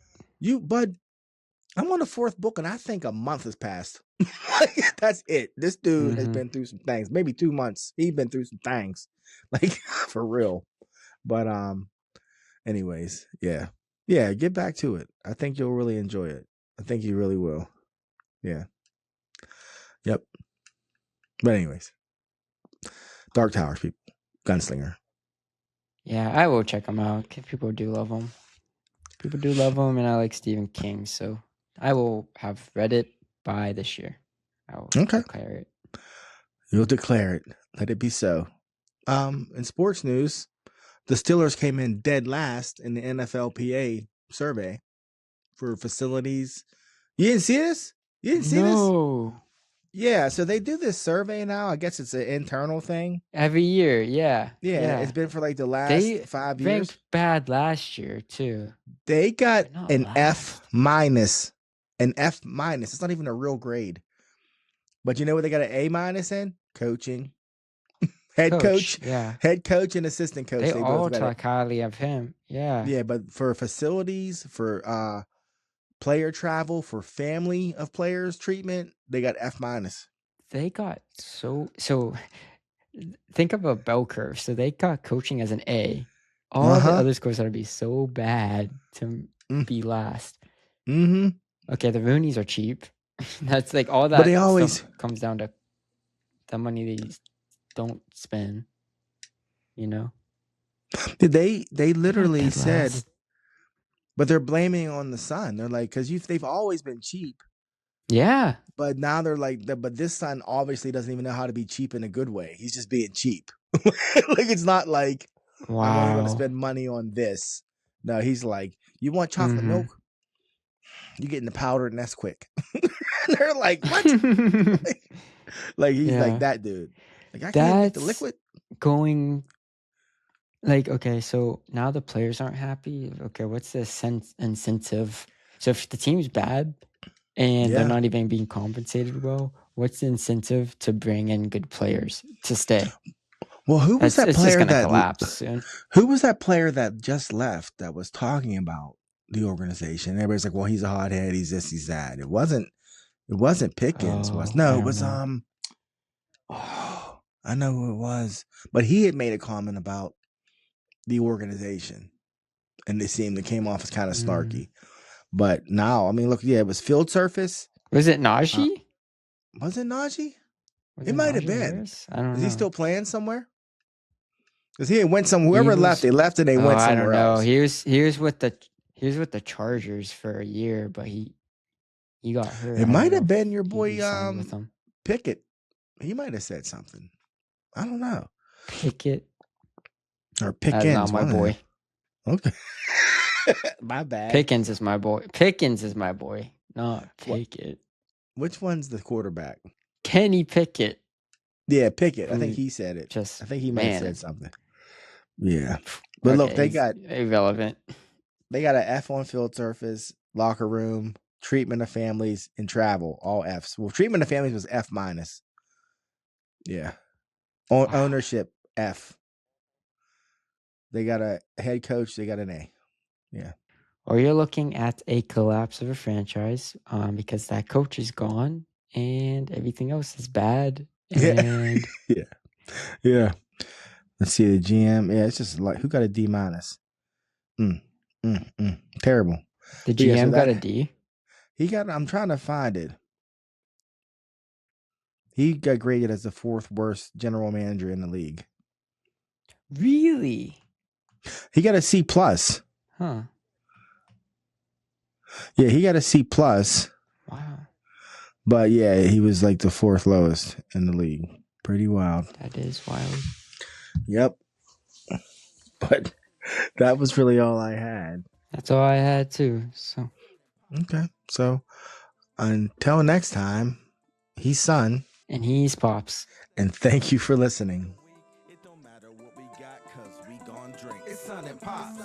Bud, I'm on the fourth book, and I think a month has passed. That's it. This dude has been through some things. Maybe 2 months. He's been through some things, like for real. But anyways, yeah. Get back to it. I think you'll really enjoy it. I think you really will. Yeah. Yep. But anyways, Dark Towers, people, Gunslinger. Yeah, I will check them out. People do love them. People do love them, and I like Stephen King, so I will have read it by this year. I will declare it. You'll declare it. Let it be so. In sports news, the Steelers came in dead last in the NFLPA survey for facilities. You didn't see this? You didn't see this? No. Yeah, so they do this survey now. I guess it's an internal thing. Every year, yeah. It's been for like the last 5 years. They ranked bad last year, too. They got an F-. An F-. It's not even a real grade. But you know what they got an A- in? Coaching. Head coach. Yeah. Head coach and assistant coach. They all talk highly of him. Yeah. Yeah, but for facilities, for player travel, for family of players treatment, they got F-. They got so think of a bell curve. So they got coaching as an A. All the other scores gotta be so bad to be last. Okay, the Roonies are cheap. That's like all that. But they always comes down to the money they don't spend. They literally said, but they're blaming on the son. They're like, because they've always been cheap. Yeah. But now they're like, but this son obviously doesn't even know how to be cheap in a good way. He's just being cheap. Like, it's not like, I'm only going to Wow. spend money on this. No, he's like, you want chocolate Mhm. milk? You getting the powder, and that's quick. And they're like, what? Like, he's like Yeah. that dude. Like, I can't even get the That's liquid. going like, okay, so now the players aren't happy. Okay, what's the incentive? So if the team's bad and they're Yeah. not even being compensated well, what's the incentive to bring in good players to stay? Well, who was that It's just player gonna that collapse soon. who was that player that just left that was talking about the organization? Everybody's like, well, he's a hothead, he's this, he's that. It wasn't Pickens, was I no, it don't was know. oh, I know who it was. But he had made a comment about the organization, and it came off as kind of snarky. But now, I mean, look, yeah, it was field surface. Was it Uh, Najee? was it Najee? Was It it might have Najee been. Harris? I don't Is know. he still playing somewhere? Because he went He whoever left, was. they left and they Oh, went I don't somewhere know. else. He was with the Chargers for a year, but he got hurt. It I don't might know have been if your he boy re-signed with them. Pickett. He might have said something. I don't know. Pickett. Or That's not Pickens, my one of them. boy. Okay. My bad. Pickens is my boy. Pickens is my boy, not What? Pickett. Which one's the quarterback? Kenny Pickett. Yeah, Pickett. I think Who he said it. just I think he might have man. said something. Yeah. But look, Okay, they he's got irrelevant. an F on field surface, locker room, treatment of families, and travel. All Fs. Well, treatment of families was F minus. Yeah. Wow. Ownership, F. They got a head coach, they got an A. Yeah. Or you're looking at a collapse of a franchise because that coach is gone and everything else is bad. And Yeah. Yeah. Let's see the GM. Yeah, it's just like, who got a D minus? Terrible. the But yeah, so GM got a D. I'm trying to find it. He got graded as the 4th worst general manager in the league. Really? He got a C plus. Huh. Yeah, he got a C plus. Wow. But yeah, he was like the 4th lowest in the league. Pretty wild. That is wild. Yep. But that was really all I had. That's all I had too. So Okay. So until next time, he's Son. and he's Pops. And thank you for listening. It don't matter what we got, cause we gon' drink. It's Son and Pops.